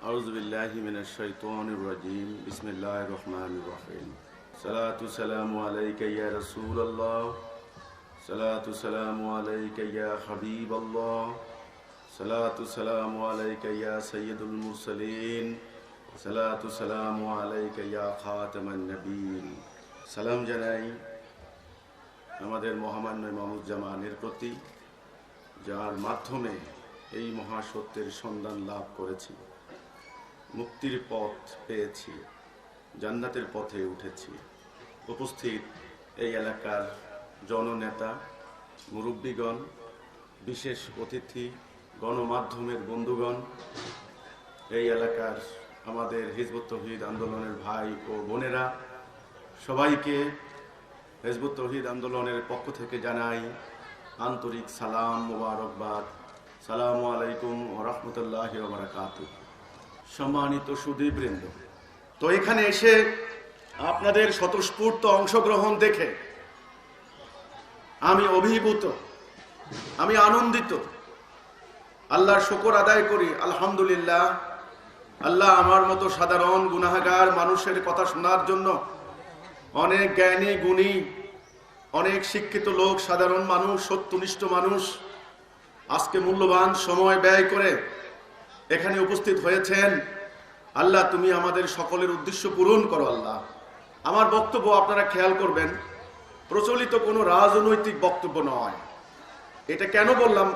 أعوذ بالله من الشيطان الرجيم بسم الله الرحمن الرحيم صلاة السلام عليك يا رسول الله صلاة السلام عليك يا حبيب الله صلاة السلام عليك يا سيد المرسلين صلاة السلام عليك يا خاتم النبيين সালাম জানাই আমাদের মহামান্য ইমামুজ্জামানের প্রতি, যার মাধ্যমে এই মহাসত্যের সন্ধান লাভ করেছি, মুক্তির পথ পেয়েছি, জান্নাতের পথে উঠেছি। উপস্থিত এই এলাকার জননেতা, মুরব্বীগণ, বিশেষ অতিথি, গণমাধ্যমের বন্ধুগণ, এই এলাকার আমাদের হিজবুত তৌহিদ আন্দোলনের ভাই ও বোনেরা, সবাইকে হিজবুত তৌহিদ আন্দোলনের পক্ষ থেকে জানাই আন্তরিক সালাম, মোবারকবাদ। সালামু আলাইকুম ওয়া রাহমাতুল্লাহি ওয়া বারাকাতুহু। সম্মানিত সুধীবৃন্দ, তো এখানে এসে আপনাদের স্বতঃস্ফূর্ত অংশগ্রহণ দেখে আমি অভিভূত, আমি আনন্দিত। আল্লাহর শুকর আদায় করি, আলহামদুলিল্লাহ। আল্লাহ আমার মতো সাধারণ গুনাহগার মানুষের কথা শোনার জন্য অনেক জ্ঞানী গুণী, অনেক শিক্ষিত লোক, সাধারণ মানুষ, সত্যনিষ্ঠ মানুষ আজকে মূল্যবান সময় ব্যয় করে এখানে উপস্থিত হয়েছেন। আল্লাহ, তুমি আমাদের সকলের উদ্দেশ্য পূরণ করো। আল্লাহ, আমার বক্তব্য আপনারা খেয়াল করবেন, প্রচলিত কোনো রাজনৈতিক বক্তব্য নয়। এটা কেন বললাম?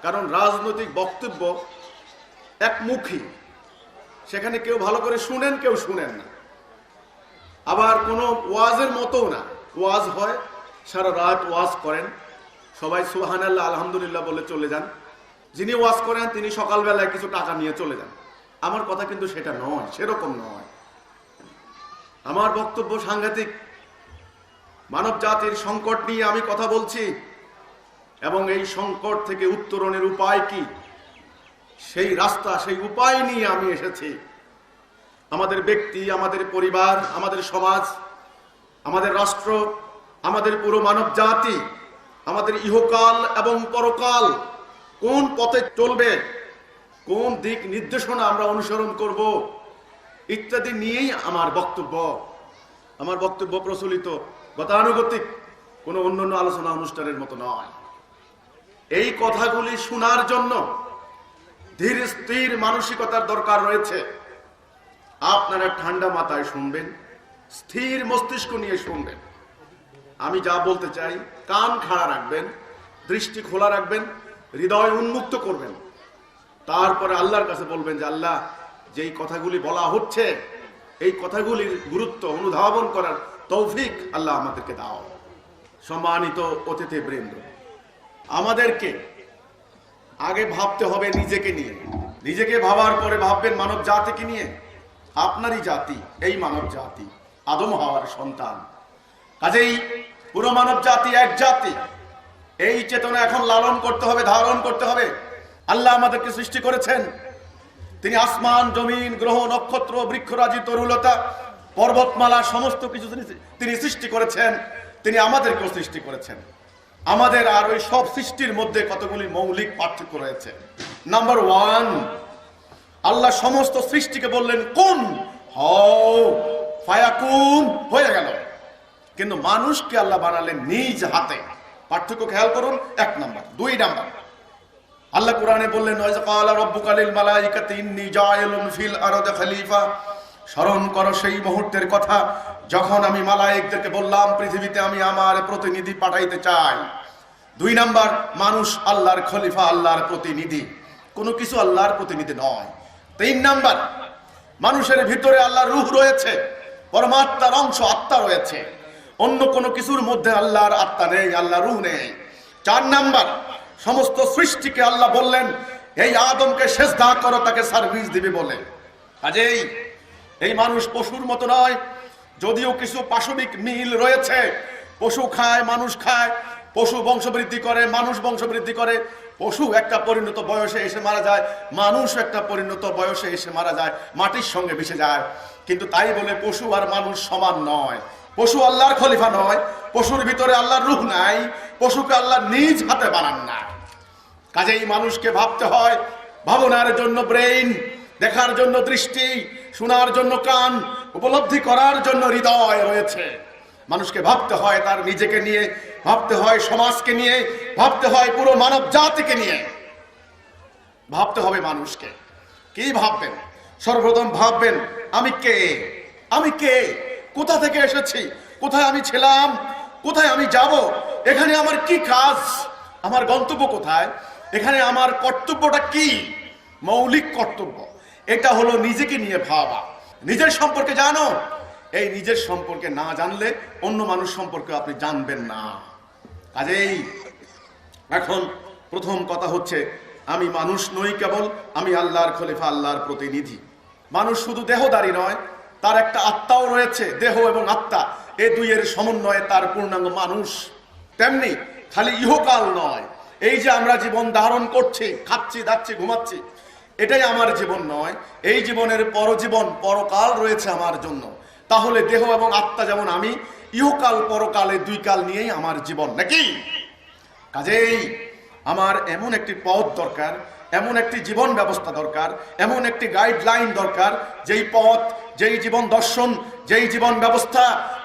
কারণ রাজনৈতিক বক্তব্য একমুখী, সেখানে কেউ ভালো করে শুনেন, কেউ শুনেন না। আবার কোনো ওয়াজের মতো না, ওয়াজ হয় সারা রাত ওয়াজ করেন, সবাই সুবহানাল্লাহ আলহামদুলিল্লাহ বলে চলে যান। যিনি ওয়াজ করেন তিনি সকালবেলায় কিছু টাকা নিয়ে চলে যান। আমার কথা কিন্তু সেটা নয়, সেরকম নয়। আমার বক্তব্য সাংঘাতিক। মানব জাতির সংকট নিয়ে আমি কথা বলছি, এবং এই সংকট থেকে উত্তরণের উপায় কি, সেই রাস্তা, সেই উপায় নিয়ে আমি এসেছি। আমাদের ব্যক্তি, আমাদের পরিবার, আমাদের সমাজ, আমাদের রাষ্ট্র, আমাদের পুরো মানব জাতি, আমাদের ইহকাল এবং পরকাল কোন পথে চলবে, কোন দিক নির্দেশনা আমরা অনুসরণ করব, ইত্যাদি নিয়েই আমার বক্তব্য। আমার বক্তব্য প্রচলিত গতানুগতিক কোনো অন্যান্য আলোচনা অনুষ্ঠানের মতো নয়। এই কথাগুলি শোনার জন্য ধীর স্থির মানসিকতার দরকার রয়েছে। আপনারা ঠান্ডা মাথায় শুনবেন, স্থির মস্তিষ্ক নিয়ে শুনবেন। আমি যা বলতে চাই কান খাড়া রাখবেন, দৃষ্টি খোলা রাখবেন, হৃদয় উন্মুক্ত করবেন। তারপরে আল্লাহর কাছে বলবেন যে আল্লাহ, যেই কথাগুলি বলা হচ্ছে এই কথাগুলির গুরুত্ব অনুধাবন করার তৌফিক আল্লাহ আমাদেরকে দাও। সম্মানিত অতিথিবৃন্দ, আমাদেরকে আগে ভাবতে হবে নিজেকে নিয়ে। নিজেকে ভাবার পরে ভাববেন মানব জাতিকে নিয়ে। আপনারই জাতি এই মানব জাতি, আদম হাওয়ার সন্তান। কাজেই পুরো মানব জাতি এক জাতি। এই চেতনা এখন লালন করতে হবে, ধারণ করতে হবে। আল্লাহ আমাদেরকে সৃষ্টি করেছেন, তিনি আসমান, জমিন, গ্রহ, নক্ষত্র, বৃক্ষরাজি, তরুলতা, পর্বতমালা সমস্ত কিছু তিনি সৃষ্টি করেছেন। তিনি আমাদেরকেও সৃষ্টি করেছেন। আমাদের আর ওই সব সৃষ্টির মধ্যে কতগুলি মৌলিক পার্থক্য রয়েছে। নাম্বার ওয়ান, আল্লাহ সমস্ত সৃষ্টিকে বললেন কুন হও, ফায়াকুন, হয়ে গেল। কিন্তু মানুষকে আল্লাহ বানালেন নিজ হাতে। পার্থক্য খেয়াল করুন, এক নাম্বার। দুই নাম্বার, আল্লাহ কোরআনে বললেন ওয়াজ ক্বালা রাব্বুকা লিল মালাইকাতি ইন্নী জাইলুন ফিল আরদি খলিফা। স্মরণ করো সেই মুহূর্তের কথা যখন আমি মালায়েকদেরকে বললাম পৃথিবীতে আমি আমার প্রতিনিধি পাঠাইতে চাই। দুই নাম্বার, মানুষ আল্লাহর খলিফা, আল্লাহর প্রতিনিধি, কোনো কিছু আল্লাহর প্রতিনিধি নয়। তিন নাম্বার, মানুষের ভিতরে আল্লাহর রূহ রয়েছে, পরমাত্মার অংশ, আত্মা রয়েছে। অন্য কোনো কিছুর মধ্যে আল্লাহর আত্মা নেই, আল্লাহর রূহ নেই। চার নাম্বার, সমস্ত সৃষ্টিকে আল্লাহ বললেন এই আদমকে সেজদা করো, তাকে সার্ভিস দিবে বলে। কাজেই এই মানুষ পশুর মতো নয়, যদিও কিছু পাশবিক মিল রয়েছে। পশু খায়, মানুষ খায়, পশু বংশবৃদ্ধি করে, মানুষ বংশবৃদ্ধি করে। পশু একটা পরিণত বয়সে এসে মারা যায়, মানুষ একটা পরিণত বয়সে এসে মারা যায়, মাটির সঙ্গে মিশে যায়। কিন্তু তাই বলে পশু আর মানুষ সমান নয়। পশু আল্লাহর খলিফা নয়, পশুর ভিতরে আল্লাহর রূহ নাই, পশুকে আল্লাহ নিজ হাতে বানান না। কাজেই মানুষকে ভাবতে হয়, ভাবনার জন্য ব্রেইন, দেখার জন্য দৃষ্টি, শোনার জন্য কান, উপলব্ধি করার জন্য হৃদয় রয়েছে। মানুষকে ভাবতে হয় তার নিজেকে নিয়ে, ভাবতে হয় সমাজকে নিয়ে, ভাবতে হয় পুরো মানব জাতিকে নিয়ে। ভাবতে হবে মানুষকে। কি ভাববেন? সর্বপ্রথম ভাববেন আমি কে, আমি কে, কোথা থেকে এসেছি, কোথায় আমি ছিলাম, কোথায় আমি যাব, এখানে আমার কি কাজ, আমার গন্তব্য কোথায়, এখানে আমার কর্তব্যটা কি, মৌলিক কর্তব্য। এটা হলো নিজেকে নিয়ে ভাবা। নিজের সম্পর্কে জানো। এই নিজের সম্পর্কে না জানলে অন্য মানুষ সম্পর্কে আপনি জানবেন না। কাজেই এখন প্রথম কথা হচ্ছে আমি মানুষ নই কেবল, আমি আল্লাহর খলিফা, আল্লাহর প্রতিনিধি। মানুষ শুধু দেহধারী নয়, তার একটা আত্মাও রয়েছে। দেহ এবং আত্মা এ দুইয়ের সমন্বয়ে তার পূর্ণাঙ্গ মানুষ। তেমনি খালি ইহকাল নয়, এই যে আমরা জীবন ধারণ করছি, খাচ্ছি, দাচ্ছি, ঘুমাচ্ছি, এটাই আমার জীবন নয়। এই জীবনের পরজীবন, পরকাল রয়েছে আমার জন্য। তাহলে দেহ এবং আত্মা যেমন আমি, ইহকাল পরকালে দুই কাল নিয়েই আমার জীবন, নাকি? কাজেই আমার এমন একটি পথ দরকার, এমন একটি জীবন ব্যবস্থা দরকার, এমন একটি গাইডলাইন দরকার, যেই পথ, যেই জীবন দর্শন, যেই জীবন ব্যবস্থা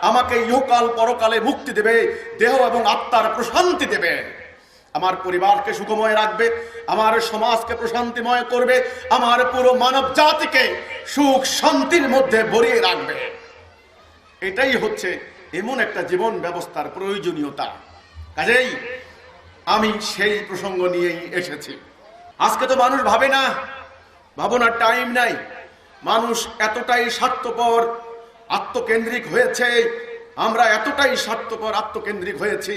আমাকে ইহকাল পরকালে মুক্তি দেবে, দেহ এবং আত্মার প্রশান্তি দেবে, আমার পরিবারকে সুখময় রাখবে, আমার সমাজকে প্রশান্তিময় করবে, আমার পুরো মানব জাতিকে সুখ শান্তির মধ্যে ভরিয়ে রাখবে। এটাই হচ্ছে এমন একটা জীবন ব্যবস্থার প্রয়োজনীয়তা। কাজেই আমি সেই প্রসঙ্গ নিয়েই এসেছি। আজকে তো মানুষ ভাবে না, ভাবনার টাইম নাই। মানুষ এতটাই স্বার্থপর, আত্মকেন্দ্রিক হয়েছে, আমরা এতটাই স্বার্থপর, আত্মকেন্দ্রিক হয়েছি,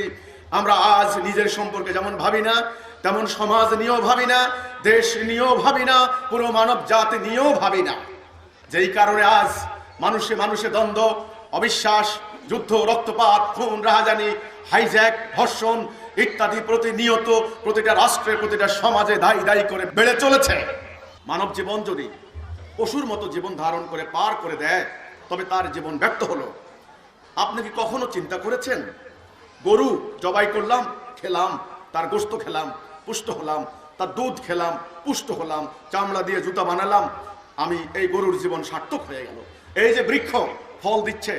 আমরা আজ নিজের সম্পর্কে যেমন ভাবি না, তেমন সমাজ নিয়েও ভাবি না, দেশ নিয়েও ভাবি না, পুরো মানব জাতি নিয়েও ভাবি না। যেই কারণে আজ মানুষে মানুষে দ্বন্দ্ব, অবিশ্বাস, যুদ্ধ, রক্তপাত, খুন, রাহাজানি, হাইজ্যাক, ধর্ষণ ইত্যাদি প্রতিনিয়ত প্রতিটা রাষ্ট্রে, প্রতিটা সমাজে দায়ী দায়ী করে বেড়ে চলেছে। মানব জীবন যদি পশুর মতো জীবন ধারণ করে পার করে দেয়, তবে তার জীবন ব্যর্থ হলো। আপনি কি কখনো চিন্তা করেছেন, গরু জবাই করলাম, খেলাম, তার গোশত খেলাম, পুষ্ট হলাম, তার দুধ খেলাম, পুষ্ট হলাম, চামড়া দিয়ে জুতা বানালাম, আমি এই গরুর জীবন সার্থক হয়ে গেল। এই যে বৃক্ষ ফল দিচ্ছে,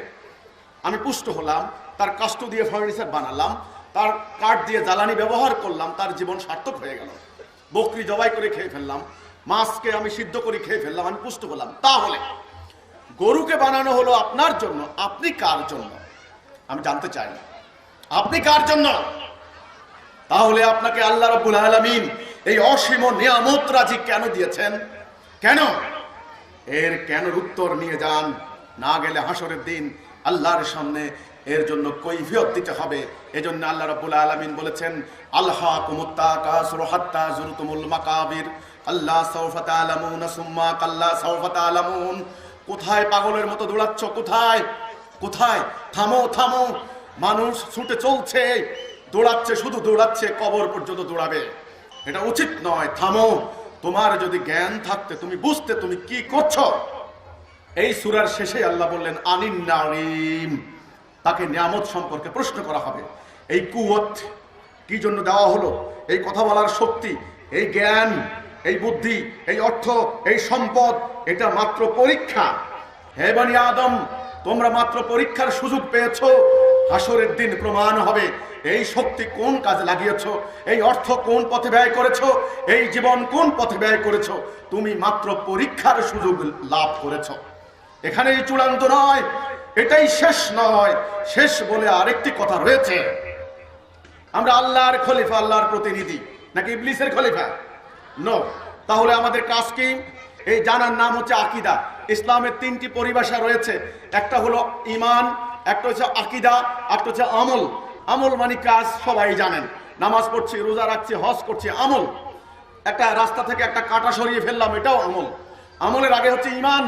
আমি পুষ্ট হলাম, তার কাষ্ঠ দিয়ে ফার্নিচার বানালাম, তার কাঠ দিয়ে জ্বালানি ব্যবহার করলাম, তার জীবন সার্থক হয়ে গেল। বকরি জবাই করে খেয়ে ফেললাম, মাছকে আমি সিদ্ধ করে খেয়ে ফেললাম, আমি পুষ্ট হলাম। তাহলে গরুকে বানানো হলো আপনার জন্য, আপনি কার জন্য? আমি জানতে চাই, আপনি কার জন্য? তাহলে আপনাকে আল্লাহ রাব্বুল আলামিন এই অসীম নিয়ামত রাজি কেন দিয়েছেন? কেন? এর কেনর উত্তর নিয়ে যান। না গেলে হাসরের দিন আল্লাহর সামনে এর জন্য কৈফিয়ত দিতে হবে। এজন্য আল্লাহ রাব্বুল আলামিন বলেছেন, আলহাকুমুত তাকাসুর হাত্তা যুরতুমুল মাকাবির আল্লাহ সাওফা তা'লামুন সুম্মা কাল্লা সাওফা তা'লামুন। কোথায় পাগলের মতো দৌড়াচ্ছ? কোথায় কোথায়? থামো থামো। মানুষ ছুটে চলছে, দৌড়াচ্ছে, শুধু দৌড়াচ্ছে, কবর পর্যন্ত দৌড়াবে। এটা উচিত নয়। থামো। তোমার যদি জ্ঞান থাকতে তুমি বুঝতে তুমি কি করছো। এই সূরার শেষে আল্লাহ বললেন আনিন নাঈম, তাকে নিয়ামত সম্পর্কে প্রশ্ন করা হবে। এই কুওয়াত কি জন্য দেওয়া হলো? এই কথা বলার শক্তি, এই জ্ঞান, এই বুদ্ধি, এই অর্থ, এই সম্পদ, এটা মাত্র পরীক্ষা। হে বনি আদম, তোমরা মাত্র পরীক্ষার সুযোগ পেয়েছো। হাসরের দিন প্রমাণ হবে এই শক্তি কোন কাজে লাগিয়েছো, এই অর্থ কোন পথে ব্যয় করেছো, এই জীবন কোন পথে ব্যয় করেছো। তুমি মাত্র পরীক্ষার সুযোগ লাভ করেছো। এখানেই চূড়ান্ত নয়, এটাই শেষ নয়। শেষ বলে আরেকটি কথা রয়েছে। আমরা আল্লাহর খলিফা, আল্লাহর প্রতিনিধি, নাকি ইবলিসের খলিফা? নো। তাহলে আমাদের কাজ কি? এই জানার নাম হচ্ছে আকীদা। ইসলামের তিনটি পরিভাষা রয়েছে। একটা হলো ঈমান, একটা হচ্ছে আকীদা, একটা হচ্ছে আমল। আমল মানে কাজ, সবাই জানেন। নামাজ পড়ছি, রোজা রাখছি, হজ করছি, আমল। একটা রাস্তা থেকে একটা কাঁটা সরিয়ে ফেললাম, এটাও আমল। আমলের আগে হচ্ছে ঈমান।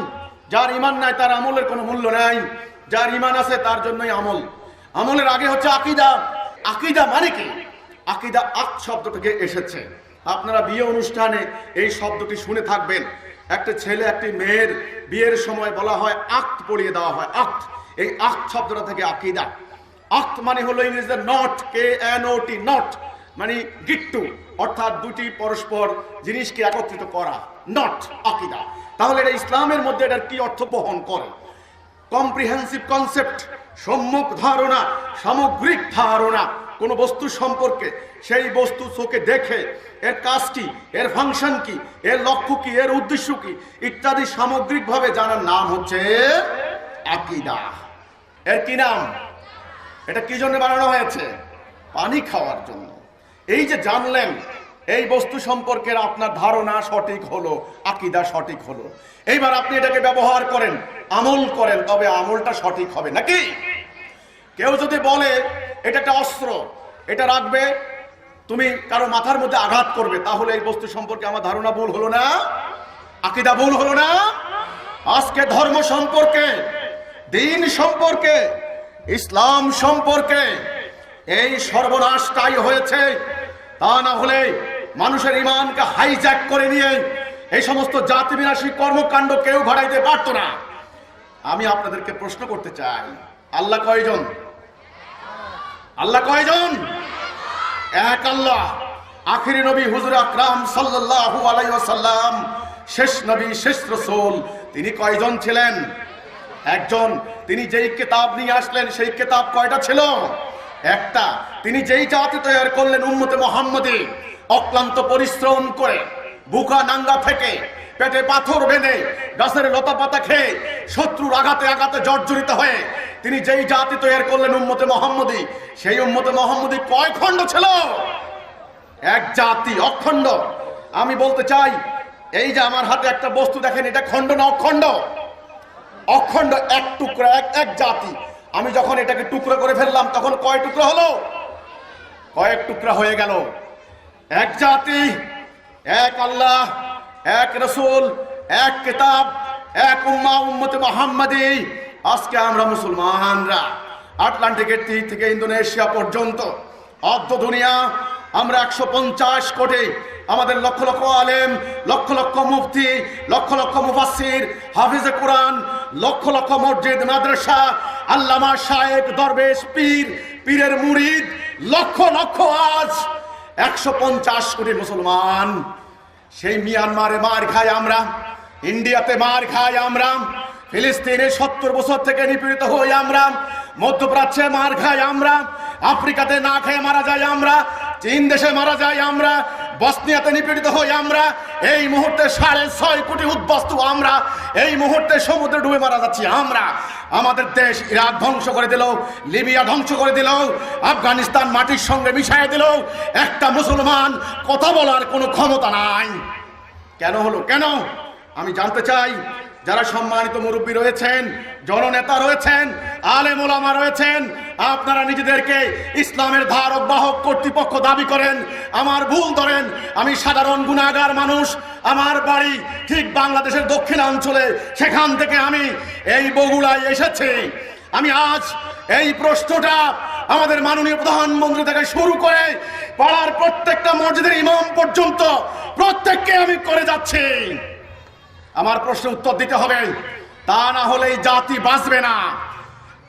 যার ঈমান নাই তার আমলের কোনো মূল্য নাই, যার ঈমান আছে তার জন্যই আমল। আমলের আগে হচ্ছে আকীদা। আকীদা মানে কি? আকীদা আক শব্দ থেকে এসেছে। আপনারা বিয়ে অনুষ্ঠানে এই শব্দটি শুনে থাকবেন। একটা ছেলে একটি মেয়ের বিয়ের সময় বলা হয় আক্ত পড়িয়ে দেওয়া হয়, আক্ত। এই আক্ত শব্দটা থেকে আকীদা। আক্ত মানে হলো ইংরেজিতে নট, KNOT, নট মানে গিট্টু, অর্থাৎ দুটি পরস্পর জিনিসকে একত্রিত করা, নট আকীদা। তাহলে এটা ইসলামের মধ্যে এটার কি অর্থ বহন করে? কম্প্রিহেন্সিভ কনসেপ্ট, সম্যক ধারণা, সামগ্রিক ধারণা কোনো বস্তু সম্পর্কে, সেই বস্তু চোখে দেখে এর কাজ কি, এর ফাংশন কি, এর লক্ষ্য কি, এর উদ্দেশ্য কি ইত্যাদি সামগ্রিকভাবে জানার নাম হচ্ছে আকীদা। এর কি নাম? এটা কি জন্য বানানো হয়েছে? পানি খাওয়ার জন্য। এই যে জানলেন, এই বস্তু সম্পর্কের আপনার ধারণা সঠিক হলো, আকীদা সঠিক হলো। এইবার আপনি এটাকে ব্যবহার করেন, আমল করেন, তবে আমলটা সঠিক হবে নাকি? কেউ যদি বলে এটা একটা অস্ত্র, এটা রাখবে, তুমি কারো মাথার মধ্যে আঘাত করবে, তাহলে এই বস্তু সম্পর্কে আমার ধারণা ভুল হলো না? আকীদা ভুল হলো না? আজকে ধর্ম সম্পর্কে, দ্বীন সম্পর্কে, ইসলাম সম্পর্কে এই সর্বনাশটাই হয়েছে। তা না হলে মানুষের ঈমানকে হাইজ্যাক করে নিয়ে এই সমস্ত জাতি বিনাশী কর্মকাণ্ড কেউ ঘটাইতে পারত না। আমি আপনাদেরকে প্রশ্ন করতে চাই, আল্লাহ কয়জন? আল্লাহ কয়জন? এক আল্লাহ। আখিরি নবী হুজুর আকরাম সাল্লাল্লাহু আলাইহি ওয়াসাল্লাম, শেষ নবী, শেষ রাসূল, তিনি কয়জন ছিলেন? একজন। তিনি যেই কিতাব নিয়ে আসলেন সেই কিতাব কয়টা ছিল? একটা। তিনি যেই জাতি তৈরি করলেন উম্মতে মুহাম্মদী, অক্লান্ত পরিশ্রম করে, বুকা নাঙ্গা থেকে, পেটে পাথর বেঁধে, গাছের লতা পাতা খেয়ে, শত্রুর আঘাতে আঘাতে জর্জরিত হয়ে তিনি যেই জাতি তৈরি করলেন উম্মতে মুহাম্মদী, সেই উম্মতে মুহাম্মদী কয় খণ্ড ছিল? এক জাতি, অখণ্ড। আমি বলতে চাই, এই যে আমার হাতে একটা বস্তু দেখেন, এটা খণ্ড না অখণ্ড? অখণ্ড, এক টুকরা, এক জাতি। আমি যখন এটাকে টুকরো করে ফেললাম তখন কয় টুকরা হলো? কয়েক টুকরা হয়ে গেল। এক জাতি, এক আল্লাহ, এক রাসূল, এক কিতাব, এক উম্মাহ, উম্মতে মুহাম্মাদী। আজকে আমরা মুসলমানরা আটলান্টিকের তীর থেকে ইন্দোনেশিয়া পর্যন্ত অর্ধ দুনিয়া আমরা 150 কোটি, আমাদের লক্ষ লক্ষ আলেম, লক্ষ লক্ষ মুফতি, লক্ষ লক্ষ মুফাসসির, হাফিজে কোরআন, লক্ষ লক্ষ মসজিদ মাদ্রাসা, আল্লামা, শায়েখ, দরবেশ, পীর, পীরের মুরিদ, লক্ষ লক্ষ, আজ 150 কোটি মুসলমান। সেই মিয়ানমারে মার খাই আমরা, ইন্ডিয়াতে মার খাই আমরা, ফিলিস্তিনে 70 বছর থেকে নিপীড়িত হই আমরা, মধ্যপ্রাচ্যে মার খাই আমরা, আফ্রিকাতে না খেয়ে মারা যাই আমরা, চীন দেশে মারা যাই আমরা, বসনিয়াতে নিপীড়িত হই আমরা, এই মুহূর্তে 6.5 কোটি উদ্বাস্তু আমরা, এই মুহূর্তে সমুদ্রে ডুবে মারা যাচ্ছি আমরা। আমাদের দেশ ইরাক ধ্বংস করে দিল, লিবিয়া ধ্বংস করে দিল, আফগানিস্তান মাটির সঙ্গে মিশিয়ে দিল। একটা মুসলমান কথা বলার কোনো ক্ষমতা নাই। কেন হলো? কেন? আমি জানতে চাই। যারা সম্মানিত মুরব্বী রয়েছেন, জননেতা রয়েছেন, আলেম ওলামা রয়েছেন, আপনারা নিজেদেরকে ইসলামের ধারক বাহক কর্তৃপক্ষ দাবি করেন, আমার ভুল ধরেন। আমি সাধারণ গুনাহগার মানুষ, আমার বাড়ি ঠিক বাংলাদেশের দক্ষিণাঞ্চলে, সেখান থেকে আমি এই বগুড়ায় এসেছি। আমি আজ এই প্রশ্নটা আমাদের মাননীয় প্রধানমন্ত্রী থেকে শুরু করে পাড়ার প্রত্যেকটা মসজিদের ইমাম পর্যন্ত প্রত্যেককে আমি করে যাচ্ছি। আমার প্রশ্নের উত্তর দিতে হবে, তা না হলে এই জাতি বাঁচবে না।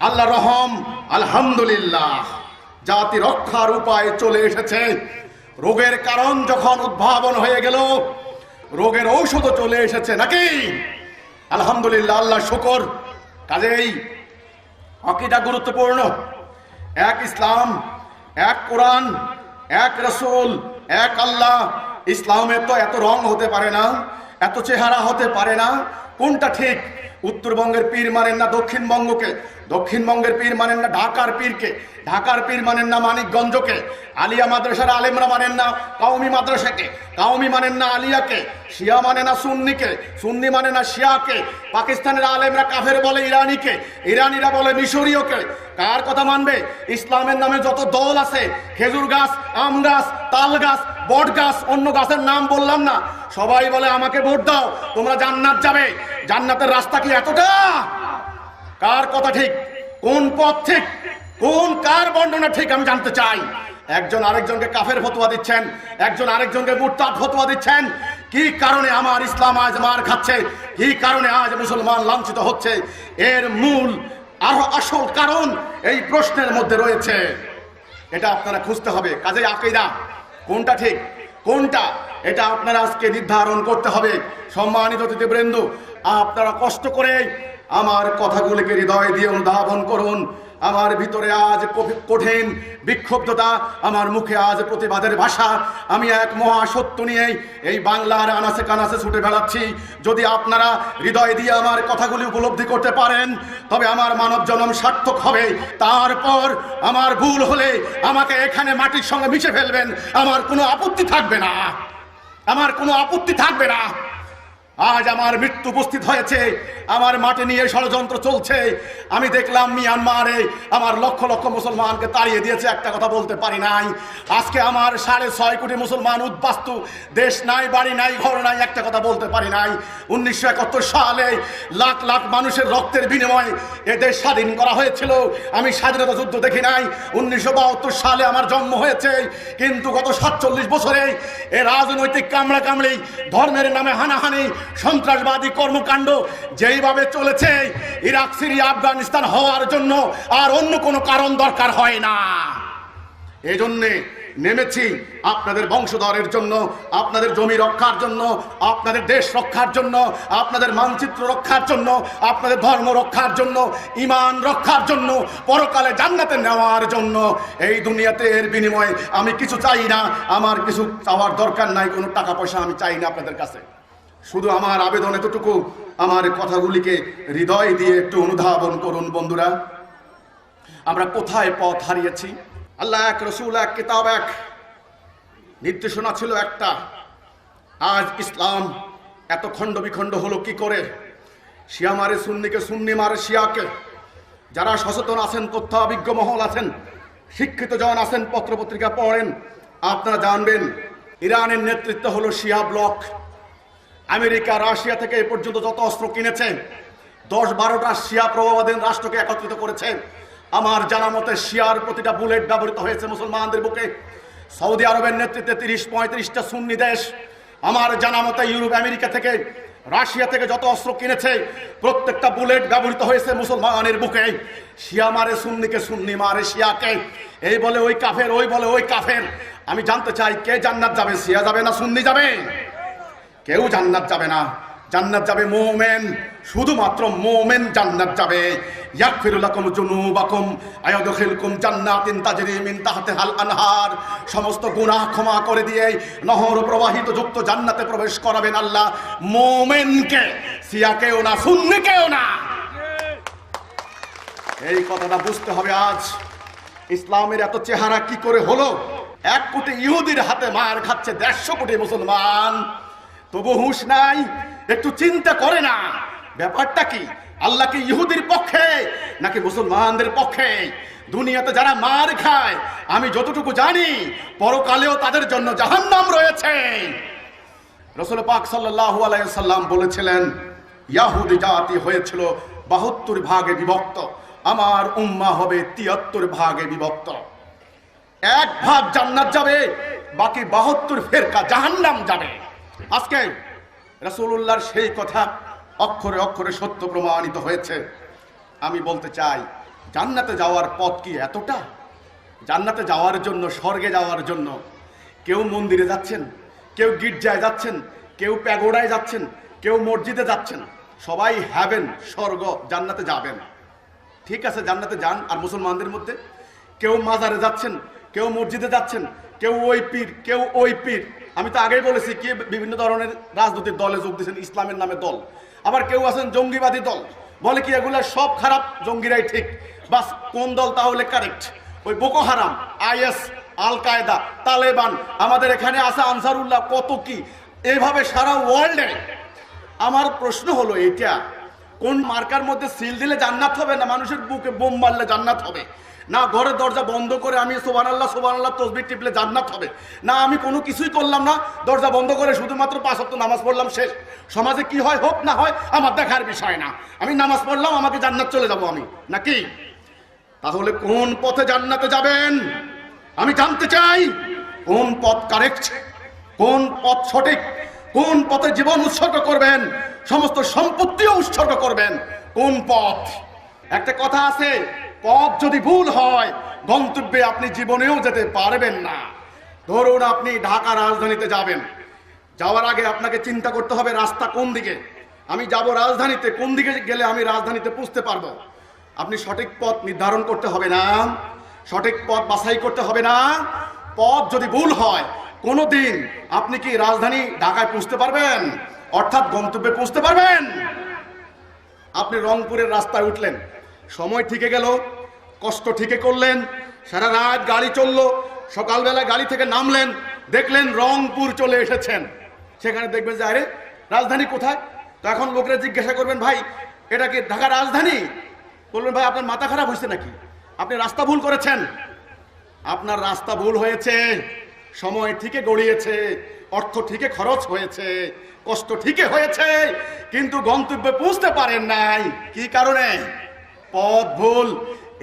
আল্লাহ রহম, আলহামদুলিল্লাহ, জাতি রক্ষার উপায় চলে এসেছে। রোগের কারণ যখন উদ্ভাবন হয়ে গেল, রোগের ঔষধও চলে এসেছে নাকি? আলহামদুলিল্লাহ, আল্লাহ শুকর। কাজেই আকীদা গুরুত্বপূর্ণ। এক ইসলাম, এক কোরআন, এক রাসূল, এক আল্লাহ। ইসলামের তো এত রং হতে পারে না, এত চেহারা হতে পারে না। কোনটা ঠিক? উত্তরবঙ্গের পীর মানেন না দক্ষিণবঙ্গকে, দক্ষিণবঙ্গের পীর মানেন না ঢাকার পীরকে, ঢাকার পীর মানেন না মানিকগঞ্জকে, আলিয়া মাদ্রাসার আলেমরা মানেন না কাউমি মাদ্রাসাকে, কাউমি মানেন না আলিয়াকে, শিয়া মানে না সুন্নিকে, সুন্নি মানে না শিয়াকে, পাকিস্তানের আলেমরা কাফের বলে ইরানিকে, ইরানিরা বলে মিশরীয়কে। কার কথা মানবে? ইসলামের নামে যত দল আছে, খেজুর গাছ, আম গাছ, তাল গাছ, বট গাছ, অন্য গাছের নাম বললাম না, সবাই বলে আমাকে ভোট দাও, তোমরা জান্নাত যাবে। জান্নাতের রাস্তা কি এতটা? কার কথা ঠিক? কোন পথ ঠিক? কার বর্ণনা ঠিক? আমি জানতে চাই। একজন আরেকজনকে কাফের ফতোয়া দিচ্ছেন, একজন আরেকজনকে মুরতাদ ফতোয়া দিচ্ছেন। কি কারণে আমার ইসলাম আজ মার খাচ্ছে? কি কারণে আজ মুসলমান লাঞ্ছিত হচ্ছে? এর মূল আরো আসল কারণ এই প্রশ্নের মধ্যে রয়েছে। এটা আপনারা খুঁজতে হবে। কাজেই আকীদা, কোনটা ঠিক কোনটা এটা আপনারা আজকে নির্ধারণ করতে হবে। সম্মানিত অতিথিবৃন্দ, আপনারা কষ্ট করে আমার কথাগুলিকে হৃদয় দিয়ে অনুধাবন করুন। আমার ভিতরে আজ কঠিন বিক্ষুব্ধতা, আমার মুখে আজ প্রতিবাদের ভাষা। আমি এক মহাসত্য নিয়ে এই বাংলার আনাচে কানাচে ছুটে বেড়াচ্ছি। যদি আপনারা হৃদয় দিয়ে আমার কথাগুলি উপলব্ধি করতে পারেন তবে আমার মানব জন্ম সার্থক হবে। তারপর আমার ভুল হলে আমাকে এখানে মাটির সঙ্গে মিশে ফেলবেন, আমার কোনো আপত্তি থাকবে না, আমার কোনো আপত্তি থাকবে না। আজ আমার মৃত্যু উপস্থিত হয়েছে, আমার মাটি নিয়ে ষড়যন্ত্র চলছে। আমি দেখলাম মিয়ানমারে আমার লক্ষ লক্ষ মুসলমানকে তাড়িয়ে দিয়েছে, একটা কথা বলতে পারি নাই। আজকে আমার 6.5 কোটি মুসলমান উদ্বাস্তু, দেশ নাই, বাড়ি নাই, ঘর নাই, একটা কথা বলতে পারি নাই। 1971 সালে লাখ লাখ মানুষের রক্তের বিনিময়ে এ দেশ স্বাধীন করা হয়েছিল। আমি স্বাধীনতা যুদ্ধ দেখি নাই। 1972 সালে আমার জন্ম হয়েছে, কিন্তু গত 47 বছরে এ রাজনৈতিক কামড়া কামড়ি, ধর্মের নামে হানাহানি, সন্ত্রাসবাদী কর্মকাণ্ড যেইভাবে চলেছে, ইরাক, সিরিয়া, আফগানিস্তান হওয়ার জন্য আর অন্য কোনো কারণ দরকার হয় না। এই জন্যে নেমেছি আপনাদের বংশধরের জন্য, আপনাদের জমি রক্ষার জন্য, আপনাদের দেশ রক্ষার জন্য, আপনাদের মানচিত্র রক্ষার জন্য, আপনাদের ধর্ম রক্ষার জন্য, ঈমান রক্ষার জন্য, পরকালে জান্নাতে নেওয়ার জন্য। এই দুনিয়াতে এর বিনিময়ে আমি কিছু চাই না, আমার কিছু চাওয়ার দরকার নাই, কোনো টাকা পয়সা আমি চাই না আপনাদের কাছে। শুধু আমার আবেদন এতটুকু, আমার কথাগুলিকে হৃদয় দিয়ে একটু অনুধাবন করুন। বন্ধুরা, আমরা কোথায় পথ হারিয়েছি? আল্লাহ এক, রসুল এক, কিতাব এক, নির্দেশনা ছিল একটা। আজ ইসলাম এত খণ্ড বিখণ্ড হলো কি করে? শিয়া মারে সুন্নিকে, সুন্নি মারে শিয়াকে। যারা সচেতন আছেন, তথ্যাভিজ্ঞ মহল আছেন, শিক্ষিত জন আছেন, পত্রপত্রিকা পড়েন, আপনারা জানবেন ইরানের নেতৃত্ব হলো শিয়া ব্লক। আমেরিকা, রাশিয়া থেকে এ পর্যন্ত যত অস্ত্র কিনেছে 10-12টা শিয়া প্রভাবাধীন রাষ্ট্রকে একত্রিত করেছে। আমার জানা মতে শিয়ার প্রতিটা বুলেট ব্যবহৃত হয়েছে মুসলমানদের বুকে। সৌদি আরবের নেতৃত্বে 30-35টা সুন্নি দেশ। আমার জানা মতে ইউরোপ, আমেরিকা থেকে, রাশিয়া থেকে যত অস্ত্র কিনেছে প্রত্যেকটা বুলেট ব্যবহৃত হয়েছে মুসলমানের বুকে। শিয়া মারে সুন্নিকে, সুন্নি মারে শিয়াকে। এই বলে ওই কাফের, ওই বলে ওই কাফের। আমি জানতে চাই, কে জান্নাত যাবে? শিয়া যাবে না সুন্নি যাবে? কেউ জান্নাত যাবে না। জান্নাত যাবে মুমিন, শুধুমাত্র মুমিন জান্নাত যাবে। ইয়াগফিরু লাকুম যুনুবাকুম আয়াদখিলকুম জান্নাতিন তাজরি মিন তাহতিহাল আনহার। সমস্ত গুনাহ ক্ষমা করে দিয়ে নহর প্রবাহিত যুক্ত জান্নাতে প্রবেশ করাবেন আল্লাহ মুমিনকে, শিয়াকেও না, সুন্নিকেও না। এই কথাটা বুঝতে হবে। আজ ইসলামের এত চেহারা কি করে হলো? 1 কোটি ইহুদির হাতে মার খাচ্ছে 150 কোটি মুসলমান, তবু হুঁশ নাই, একটু চিন্তা করে না ব্যাপারটা কি? আল্লাহ কি ইহুদির পক্ষে নাকি মুসলমানদের পক্ষে? দুনিয়াতে যারা মার খায়, আমি যতটুকু জানি পরকালেও তাদের জন্য জাহান্নাম রয়েছে। রাসূল পাক সাল্লাল্লাহু আলাইহি ওয়াসাল্লাম বলেছিলেন, ইহুদি জাতি হয়েছিল 72 ভাগে বিভক্ত, আমার উম্মাহ হবে 73 ভাগে বিভক্ত। 1 ভাগ জান্নাত যাবে, বাকি 72 ফেরকা জাহান্নাম যাবে। আজকে রাসূলুল্লাহর সেই কথা অক্ষরে অক্ষরে সত্য প্রমাণিত হয়েছে। আমি বলতে চাই, জান্নাতে যাওয়ার পথ কি এতটা? জান্নাতে যাওয়ার জন্য, স্বর্গে যাওয়ার জন্য কেউ মন্দিরে যাচ্ছেন, কেউ গির্জায় যাচ্ছেন, কেউ প্যাগোডায় যাচ্ছেন, কেউ মসজিদে যাচ্ছেন, সবাই হ্যাভেন, স্বর্গ, জান্নাতে যাবেন। ঠিক আছে, জান্নাতে যান। আর মুসলমানদের মধ্যে কেউ মাজারে যাচ্ছেন, কেউ মসজিদে যাচ্ছেন, কেউ ওই পীর, কেউ ওই পীর। আমি তো আগেই বলেছি কি বিভিন্ন ধরনের রাজনৈতিক দলে যোগ দিয়েছেন, ইসলামের নামে দল। আবার কেউ আছেন জঙ্গিবাদী দল, বলে কি এগুলা সব খারাপ, জঙ্গিরাই ঠিক। বাস কোন দল তাহলে কারেক্ট? ওই বোকো হারাম, IS, আল কায়দা, তালেবান, আমাদের এখানে আছে আনসারুল্লাহ, কত কি, এইভাবে সারা ওয়ার্ল্ডে। আমার প্রশ্ন হলো এইটা, কোন মার্কার মধ্যে সিল দিলে জান্নাত হবে? না মানুষের বুকে বোম মারলে জান্নাত হবে? না ঘরের দরজা বন্ধ করে আমি সুবহানাল্লাহ সুবহানাল্লাহ তাসবিহ টিপলে জান্নাত হবে? না আমি কোনো কিছুই করলাম না, দরজা বন্ধ করে শুধুমাত্র 5 ওয়াক্ত নামাজ পড়লাম, শেষ। সমাজে কি হয় হোক না হয় আমার দেখার বিষয় না, আমি নামাজ পড়লাম, আমাকে জান্নাত চলে যাব আমি, নাকি? তাহলে কোন পথে জান্নাতে যাবেন? আমি জানতে চাই কোন পথ কারেক্ট, কোন পথ সঠিক, কোন পথে জীবন উৎসর্গ করবেন, সমস্ত সম্পত্তিও উৎসর্গ করবেন, কোন পথ? একটা কথা আছে, পথ যদি ভুল হয় গন্তব্যে আপনি জীবনেও যেতে পারবেন না। ধরুন আপনি ঢাকা রাজধানীতে যাবেন, যাওয়ার আগে আপনাকে চিন্তা করতে হবে রাস্তা কোন দিকে, আমি যাব রাজধানীতে, কোন দিকে গেলে আমি রাজধানীতে পৌঁছতে পারবো। আপনি সঠিক পথ নির্ধারণ করতে হবে না, সঠিক পথ বাছাই করতে হবে না। পথ যদি ভুল হয় কোনোদিন আপনি কি রাজধানী ঢাকায় পৌঁছতে পারবেন, অর্থাৎ গন্তব্যে পৌঁছতে পারবেন? আপনি রংপুরের রাস্তায় উঠলেন, সময় ঠিকে গেল, কষ্ট ঠিকে করলেন, সারা রাত গাড়ি চললো, সকালবেলা গাড়ি থেকে নামলেন, দেখলেন রংপুর চলে এসেছেন। সেখানে দেখবেন যে আরে রাজধানী কোথায়? তো এখন লোকেরা জিজ্ঞাসা করবেন, ভাই এটা কি ঢাকা রাজধানী? বলবেন, ভাই আপনার মাথা খারাপ হয়েছে নাকি, আপনি রাস্তা ভুল করেছেন। আপনার রাস্তা ভুল হয়েছে, সময় ঠিকে গড়িয়েছে, অর্থ ঠিকে খরচ হয়েছে, কষ্ট ঠিকই হয়েছে, কিন্তু গন্তব্যে পৌঁছতে পারেন নাই। কি কারণে? পথ ভুল।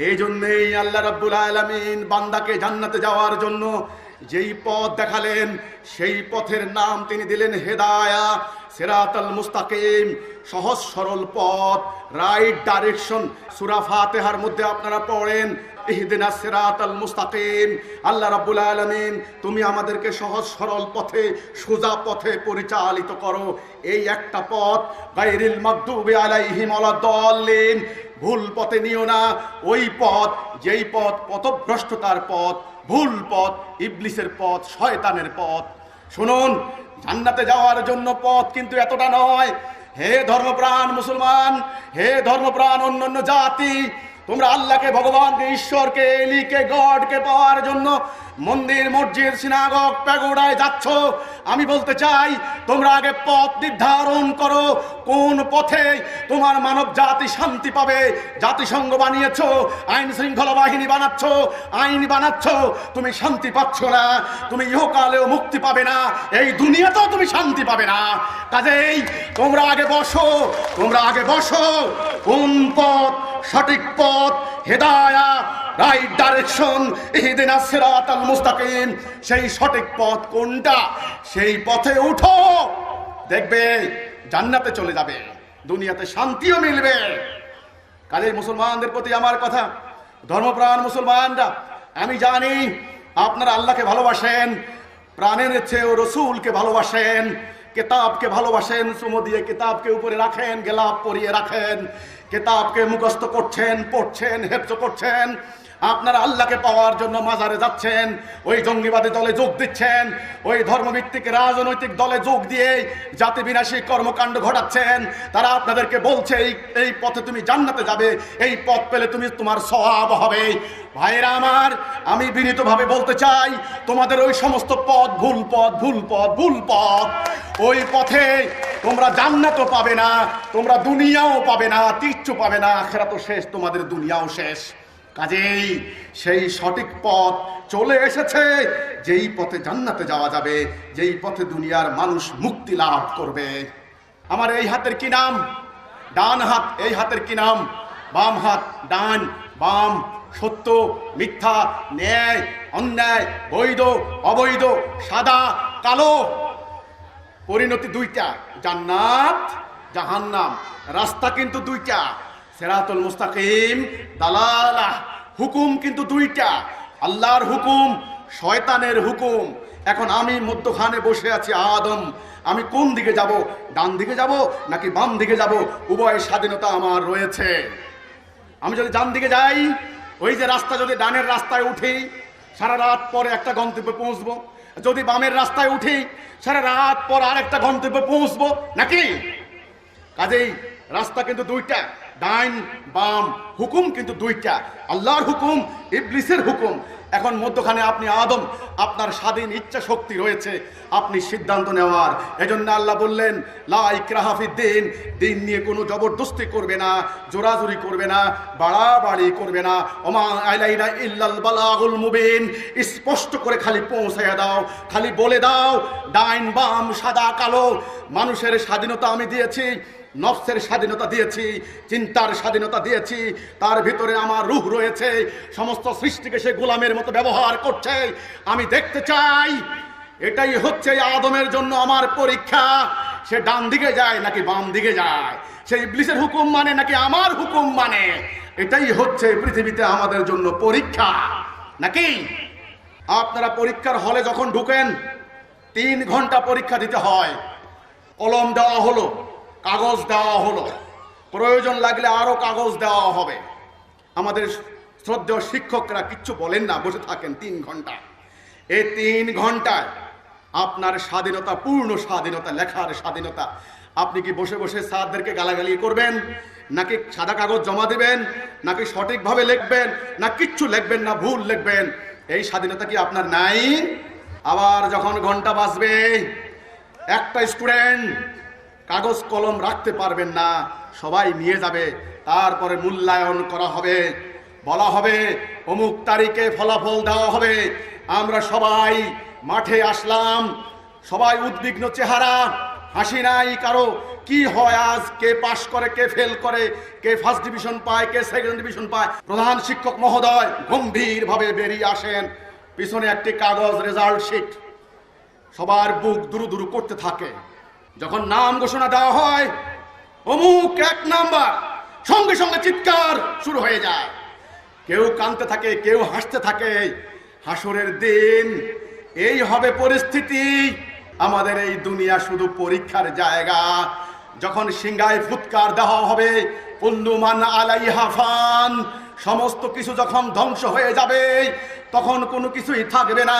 এই জন্যই আল্লাহ রাব্বুল আলামিন বান্দাকে জান্নাতে যাওয়ার জন্য যেই পথ দেখালেন সেই পথের নাম তিনি দিলেন হেদায়া, সিরাতাল মুস্তাকিম, সহজ সরল পথ, রাইট ডাইরেকশন। সূরা ফাতিহার মধ্যে আপনারা পড়েন ইহদিনাস সিরাতাল মুস্তাকিম, আল্লাহ রাব্বুল আলামিন তুমি আমাদেরকে সহজ সরল পথে, সোজা পথে পরিচালিত করো। এই একটা পথ, গায়রিল মাগদুবি আলাইহিম ওয়ালাদ-দাল্লিন, ভুল পথে নিও না। ওই পথ, যেই পথ পথভ্রষ্টতার পথ, ভুল পথ, ইবলিসের পথ, শয়তানের পথ। শুনুন, জান্নাতে যাওয়ার জন্য পথ কিন্তু এতটা নয়। হে ধর্মপ্রাণ মুসলমান, হে ধর্মপ্রাণ অন্যান্য জাতি, তোমরা আল্লাহকে, ভগবানকে, ঈশ্বরকে, এলিকে, গডকে পাওয়ার জন্য মন্দির, মসজিদ, সিনাগগ, প্যাগোডায় যাচ্ছ। আমি বলতে চাই তোমরা আগে পথ নির্ধারণ করো, কোন পথে তোমার মানব জাতি শান্তি পাবে। জাতিসংঘ বানিয়েছ, আইন শৃঙ্খলা বাহিনী বানাচ্ছ, আইন বানাচ্ছ, তুমি শান্তি পাচ্ছ না, তুমি ইহকালেও মুক্তি পাবে না, এই দুনিয়াতেও তুমি শান্তি পাবে না। কাজেই তোমরা আগে বসো, তোমরা আগে বসো, কোন পথ সঠিক পথ, হেদায়া, রাইট ডাইরেকশন, ইহদিনাস সিরাতাল মুস্তাকিম, সেই সঠিক পথ কোনটা সেই পথে উঠো, দেখবে জান্নাতে চলে যাবে, দুনিয়াতে শান্তিও মিলবে। কাজেই মুসলমানদের প্রতি আমার কথা, ধর্মপ্রাণ মুসলমানরা, আমি জানি আপনারা আল্লাহকে ভালোবাসেন, প্রাণের চেয়েও রসুলকে ভালোবাসেন, কিতাবকে ভালোবাসেন, চুমো দিয়ে কিতাবকে উপরে রাখেন, গেলাপ পরিয়ে রাখেন, কিতাবকে মুখস্থ করছেন, পড়ছেন, হেফজ করছেন। আপনারা আল্লাহকে পাওয়ার জন্য মাজারে যাচ্ছেন, ওই জঙ্গিবাদী দলে যোগ দিচ্ছেন, ওই ধর্মভিত্তিক রাজনৈতিক দলে যোগ দিয়ে জাতি বিনাশী কর্মকাণ্ড ঘটাচ্ছেন। তারা আপনাদেরকে বলছে এই পথে তুমি জান্নাতে যাবে, এই পথ পেলে তুমি তোমার সওয়াব হবে। ভাইরা আমার, আমি বিনীতভাবে বলতে চাই তোমাদের ওই সমস্ত পথ ভুল পথ, ভুল পথ, ভুল পথ। ওই পথে তোমরা জান্নাতও পাবে না, তোমরা দুনিয়াও পাবে না, কিচ্ছু পাবে না, আখিরাতও শেষ, তোমাদের দুনিয়াও শেষ। কাজেই সেই সঠিক পথ চলে এসেছে, যেই পথে জান্নাতে যাওয়া যাবে, যেই পথে দুনিয়ার মানুষ মুক্তি লাভ করবে। আমার এই হাতের কি নাম? ডান হাত। এই হাতের কি নাম? বাম হাত। ডান, বাম, সত্য, মিথ্যা, ন্যায়, অন্যায়, বৈধ, অবৈধ, সাদা, কালো। পরিণতি দুইটা, জান্নাত, জাহান্নাম। রাস্তা কিন্তু দুইটা, সিরাতুল মুস্তাকিম, দালালাহ। হুকুম কিন্তু দুইটা, আল্লাহর হুকুম, শয়তানের হুকুম। এখন আমি মধ্যখানে বসে আছি, আদম। আমি কোন দিকে যাব? ডান দিকে যাব নাকি বাম দিকে যাব? উভয় স্বাধীনতা আমার রয়েছে। আমি যদি ডান দিকে যাই, ওই যে রাস্তা, যদি ডানের রাস্তায় উঠি সারা রাত পরে একটা গন্তব্যে পৌঁছবো, যদি বামের রাস্তায় উঠি সারা রাত পর আরেকটা গন্তব্যে পৌঁছবো, নাকি? কাজেই রাস্তা কিন্তু দুইটা, ডাইন বাম, হুকুম কিন্তু দুইটা, আল্লাহর হুকুম, ইবলিসের হুকুম। এখন মধ্যখানে আপনি আদম, আপনার স্বাধীন ইচ্ছা শক্তি রয়েছে, আপনি সিদ্ধান্ত নেওয়ার। এজন্য আল্লাহ বললেন লা ইকরাহা ফিদ্দিন, দিন নিয়ে কোনো জবরদস্তি করবে না, জোরাজুরি করবে না, বাড়াবাড়ি করবে না। ওমা আলাইনা ইল্লাল বালাগুল মুবিন, স্পষ্ট করে খালি পৌঁছাইয়া দাও, খালি বলে দাও ডাইন বাম, সাদা কালো। মানুষের স্বাধীনতা আমি দিয়েছি, নফসের স্বাধীনতা দিয়েছি, চিন্তার স্বাধীনতা দিয়েছি, তার ভিতরে আমার রূহ রয়েছে। সমস্ত সৃষ্টিকে সে গোলামের মতো ব্যবহার করছে। আমি দেখতে চাই এটাই হচ্ছে আদমের জন্য আমার পরীক্ষা, সে ডান দিকে যায় নাকি বাম দিকে যায়, সে ইবলিসের হুকুম মানে নাকি আমার হুকুম মানে। এটাই হচ্ছে পৃথিবীতে আমাদের জন্য পরীক্ষা, নাকি? আপনারা পরীক্ষার হলে যখন ঢুকেন 3 ঘন্টা পরীক্ষা দিতে হয়। কলম দেওয়া হলো, কাগজ দেওয়া হলো, প্রয়োজন লাগলে আরো কাগজ দেওয়া হবে। আমাদের শ্রদ্ধেয় শিক্ষকরা কিচ্ছু বলেন না, বসে থাকেন 3 ঘন্টা। এই 3 ঘন্টায় আপনার স্বাধীনতা, পূর্ণ স্বাধীনতা, লেখার স্বাধীনতা। আপনি কি বসে বসে স্যারদেরকে গালাগালি করবেন, নাকি সাদা কাগজ জমা দিবেন, নাকি সঠিকভাবে লিখবেন, না কিচ্ছু লিখবেন না, ভুল লিখবেন? এই স্বাধীনতা কি আপনার নাই? আবার যখন ঘন্টা বাজবে, একটা স্টুডেন্ট কাগজ কলম রাখতে পারবেন না, সবাই নিয়ে যাবে, তারপরে মূল্যায়ন করা হবে, বলা হবে অমুক তারিখে ফলাফল দেওয়া হবে। আমরা সবাই মাঠে আসলাম, সবাই উদ্বিগ্ন চেহারা, হাসি নাই কারো। কি হয় আজ, কে পাশ করে, কে ফেল করে, কে ফার্স্ট ডিভিশন পায়, কে সেকেন্ড ডিভিশন পায়। প্রধান শিক্ষক মহোদয় গম্ভীর ভাবে বেরিয়ে আসেন, পিছনে একটি কাগজ, রেজাল্ট শিট। সবার বুক দুরু দুরু করতে থাকে। যখন নাম ঘোষণা দেওয়া হয়, অমুক 1 নাম্বার, সঙ্গে সঙ্গে চিৎকার শুরু হয়ে যায়। কেউ কাঁদতে থাকে, কেউ হাসতে থাকে। হাসরের দিন এই হবে পরিস্থিতি। আমাদের এই দুনিয়া শুধু পরীক্ষার জায়গা। যখন সিংহায় ফুৎকার দেওয়া হবে, কুল্লু মান আলাইহা ফান, সমস্ত কিছু যখন ধ্বংস হয়ে যাবে, তখন কোনো কিছুই থাকবে না।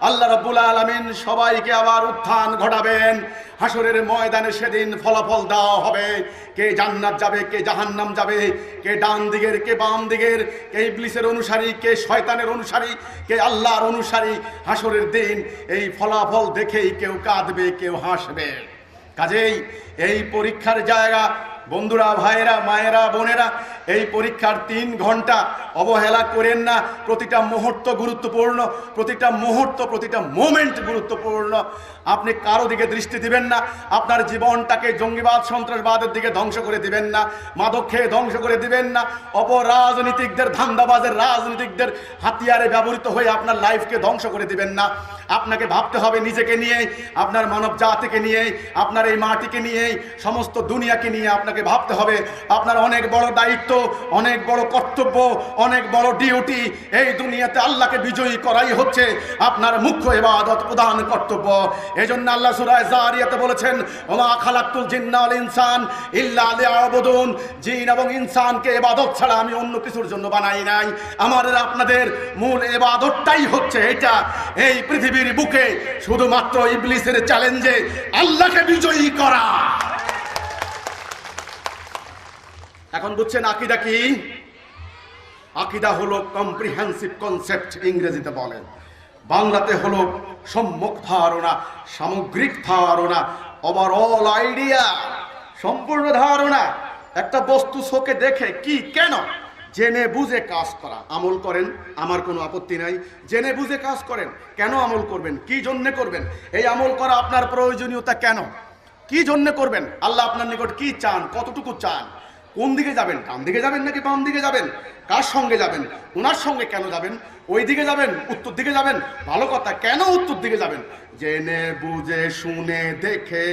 আল্লাহ রাব্বুল আলামিন সবাইকে আবার উত্থান ঘটাবেন। হাসরের ময়দানে সেদিন ফলাফল দেওয়া হবে, কে জান্নাত যাবে, কে জাহান্নাম যাবে, কে ডান দিকের, কে বাম দিকের, কে ইবলিসের অনুসারী, কে শয়তানের অনুসারী, কে আল্লাহর অনুসারী। হাসরের দিন এই ফলাফল দেখেই কেউ কাঁদবে, কেউ হাসবে। কাজেই এই পরীক্ষার জায়গা, বন্ধুরা, ভাইয়েরা, মায়েরা, বোনেরা, এই পরীক্ষার 3 ঘন্টা অবহেলা করেন না। প্রতিটা মুহূর্ত গুরুত্বপূর্ণ, প্রতিটা মুহূর্ত, প্রতিটা মোমেন্ট গুরুত্বপূর্ণ। আপনি কারো দিকে দৃষ্টি দিবেন না। আপনার জীবনটাকে জঙ্গিবাদ, সন্ত্রাসবাদের দিকে ধ্বংস করে দিবেন না, মাদক খেয়ে ধ্বংস করে দিবেন না, অপরাজনীতিকদের, ধান্দাবাজের রাজনীতিকদের হাতিয়ারে ব্যবহৃত হয়ে আপনার লাইফকে ধ্বংস করে দিবেন না। আপনাকে ভাবতে হবে নিজেকে নিয়ে, আপনার মানব জাতিকে নিয়ে, আপনার এই মাটিকে নিয়ে, সমস্ত দুনিয়াকে নিয়ে আপনাকে ভাবতে হবে। আপনার অনেক বড় দায়িত্ব, অনেক বড় কর্তব্য, অনেক বড় ডিউটি। এই দুনিয়াতে আল্লাহকে বিজয়ী করাই হচ্ছে আপনার মুখ্য ইবাদত, প্রধান কর্তব্য। এজন্য আল্লাহ সূরা যারিয়াতে বলেছেন, ওমা খালাকতুল জিন্না ওয়াল ইনসান ইল্লা লিয়াবুদুন, জিন এবং ইনসানকে ইবাদত ছাড়া আমি অন্য কিছুর জন্য বানাই নাই। আমাদের আপনাদের মূল ইবাদতটাই হচ্ছে এটা। এই পৃথিবীর বুকে শুধুমাত্র ইবলিসের চ্যালেঞ্জে আল্লাহকে বিজয়ী করা। এখন বুঝছেন আকীদা কি? আকীদা হলো কম্প্রিহেন্সিভ কনসেপ্ট, ইংরেজিতে বলেন, বাংলাতে হলো সম্যক ধারণা, সামগ্রিক ধারণা, ওভারঅল আইডিয়া, সম্পূর্ণ ধারণা। একটা বস্তু চোখে দেখে কি, কেন, জেনে বুঝে কাজ করা। আমল করেন, আমার কোনো আপত্তি নাই। জেনে বুঝে কাজ করেন। কেন আমল করবেন, কি জন্যে করবেন, এই আমল করা আপনার প্রয়োজনীয়তা কেন, কি জন্যে করবেন, আল্লাহ আপনার নিকট কি চান, কতটুকু চান, কোন দিকে যাবেন, ডান দিকে যাবেন নাকি বাম দিকে যাবেন, কার সঙ্গে যাবেন, ওনার সঙ্গে কেন যাবেন, ওই দিকে যাবেন, উত্তর দিকে যাবেন, ভালো কথা, কেন উত্তর দিকে যাবেন, জেনে বুঝে শুনে দেখে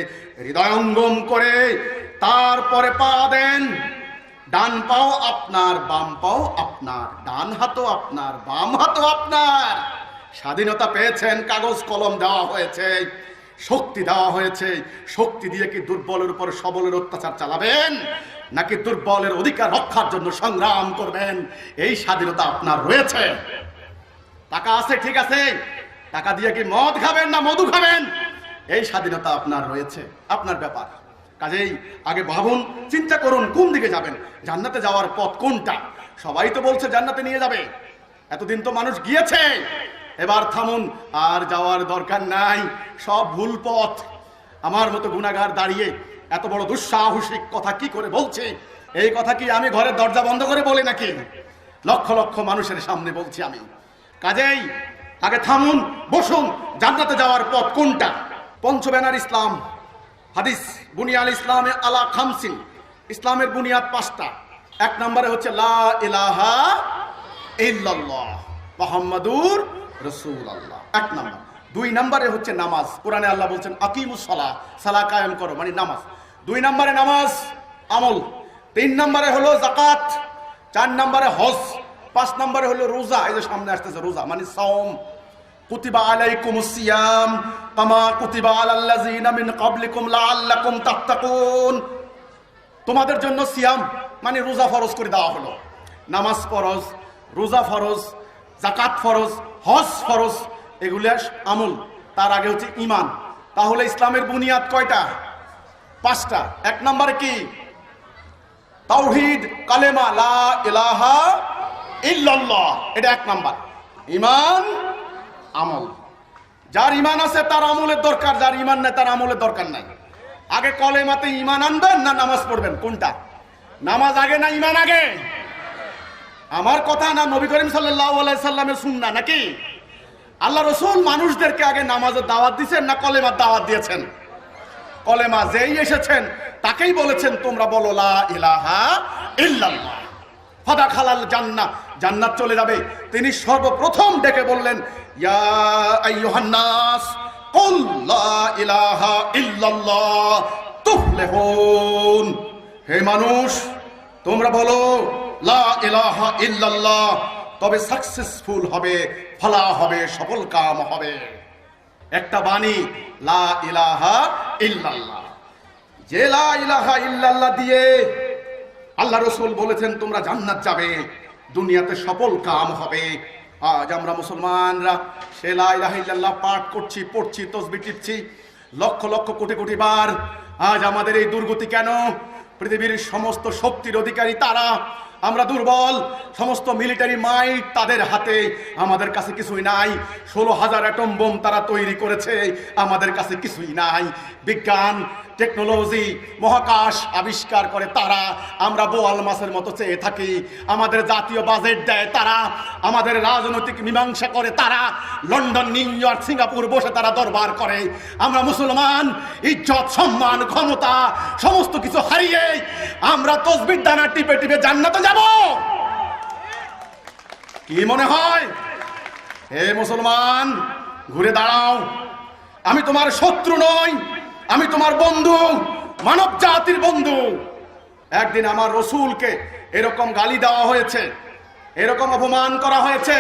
হৃদয়ঙ্গম করে তারপরে পা দেন। ডান পাও আপনার, বাম পাও আপনার, ডান হাতও আপনার, বাম হাতও আপনার। স্বাধীনতা পেয়েছেন, কাগজ কলম দেওয়া হয়েছে, শক্তি দেওয়া হয়েছে। শক্তি দিয়ে কি দুর্বলের উপর সবলের অত্যাচার চালাবেন, নাকি দুর্বলের অধিকার রক্ষার জন্য সংগ্রাম করবেন? এই স্বাধীনতা আপনার রয়েছে। টাকা আছে, ঠিক আছে, টাকা দিয়ে কি মদ খাবেন না মধু খাবেন, এই স্বাধীনতা আপনার রয়েছে, আপনার ব্যাপার। কাজেই আগে ভাবুন, চিন্তা করুন কোন দিকে যাবেন, জান্নাতে যাওয়ার পথ কোনটা। সবাই তো বলছে জান্নাতে নিয়ে যাবে, এতদিন তো মানুষ গিয়েছে, এবার থামুন, আর যাওয়ার দরকার নাই, সব ভুল পথ। আমার মতো গুনাহগার দাঁড়িয়ে এত বড় দুঃসাহসিক কথা কি করে বলছে? এই কথা কি আমি ঘরের দরজা বন্ধ করে বলি নাকি? লক্ষ লক্ষ মানুষের সামনে বলছি আমি। কাজেই আগে থামুন, বসুন, জান্নাতে যাওয়ার পথ কোনটা। পঞ্চবেনার ইসলাম, হাদিস বুনিয়াল ইসলামে আলা খামসিন, ইসলামের বুনিয়াদ 5টা। 1 নম্বরে হচ্ছে লা ইলাহা ইল্লাল্লাহ মুহাম্মাদুর রাসূলুল্লাহ, 1 নম্বর। 2 নম্বরে হচ্ছে নামাজ। কোরআনে আল্লাহ বলছেন আকিমুস সালাহ, সালাহ কায়েম করো, মানে নামাজ। 2 নম্বরে নামাজ, আমল। 3 নম্বরে হলো যাকাত, 4 নম্বরে হজ, 5 নম্বরে হলো রোজা, এই যে সামনে আসতেছে রোজা, মানে সাওম। কুতিবা আলাইকুমুস সিয়াম কামা কুতিবা আলাল্লাযিনা মিন ক্বাবলিকুম লাআল্লাকুম তাত্তাকুন। তোমাদের জন্য সিয়াম মানে রোজা ফরজ করে দেওয়া হলো। নামাজ ফরজ, রোজা ফরজ, যাকাত ফরজ, হজ ফরজ, এগুলো আমল। তার আগে হচ্ছে ঈমান। তাহলে ইসলামের বুনিয়াদ কয়টা? 5টা। 1 নম্বরে কি? তাওহীদ, কালেমা লা ইলাহা ইল্লাল্লাহ, এটা 1 নাম্বার। ঈমান, আমল। যার ঈমান আছে তার আমলের দরকার, যার ঈমান নাই তার আমলের দরকার নাই। আগে কলেমাতে ঈমান আনবেন না নামাজ পড়বেন? কোনটা? নামাজ আগে না ঈমান আগে? আমার কথা না নবী করিম সাল্লাল্লাহু আলাইহি সাল্লামের সুন্নাহ নাকি? আল্লাহ রাসূল মানুষদেরকে আগে নামাজের দাওয়াত দিয়েছেন না কলেমার দাওয়াত দিয়েছেন? কলেমা যেই এসেছেন তাকেই বলেছেন তোমরা বলো লা ইলাহা ইল্লাল্লাহ ফাদাখালাল জান্নাহ, জান্নাত চলে যাবে। তিনি সর্বপ্রথম ডেকে বললেন ইয়া আইয়ুহান নাস কুল লা ইলাহা ইল্লাল্লাহ তুফলিহুন। হে মানুষ, তোমরা বলো লা ইলাহা ইল্লাল্লাহ, তবে সাকসেসফুল হবে, ফলাহ হবে, সফল কাম হবে। একটা বাণী লা ইলাহা ইল্লাল্লাহ। যে লা ইলাহা ইল্লাল্লাহ দিয়ে আল্লাহ রাসূল বলেছেন তোমরা জান্নাত যাবে, দুনিয়াতে সফল কাম হবে। আজ আমরা মুসলমানরা সে লা ইলাহা ইল্লাল্লাহ পাঠ করছি, পড়ছি, তাসবিহ টিপছি লক্ষ লক্ষ কোটি কোটি বার। আজ আমাদের এই দুর্গতি কেন? পৃথিবীর সমস্ত শক্তির অধিকারী তারা, আমরা দুর্বল। সমস্ত মিলিটারি মাইট তাদের হাতে, আমাদের কাছে কিছুই নাই। 16,000 অ্যাটম বোম তারা তৈরি করেছে, আমাদের কাছে কিছুই নাই। বিজ্ঞান, টেকনোলজি, মহাকাশ আবিষ্কার করে তারা, আমরা বোয়াল মাছের মতো চেয়ে থাকি। আমাদের জাতীয় বাজেট দেয় তারা, আমাদের রাজনৈতিক মীমাংসা করে তারা, লন্ডন, নিউ ইয়র্ক, সিঙ্গাপুর বসে তারা দরবার করে। আমরা মুসলমান ইজ্জত, সম্মান, ক্ষমতা সমস্ত কিছু হারিয়ে আমরা তসবির দানা টিপে টিপে জান্নাতে যাব। কি মনে হয়? হে মুসলমান, ঘুরে দাঁড়াও। আমি তোমার শত্রু নই, আমি তোমার বন্ধু, মানব জাতির বন্ধু। একদিন আমার রসুলকে এরকম গালি দেওয়া হয়েছে, এরকম অপমান করা হয়েছে,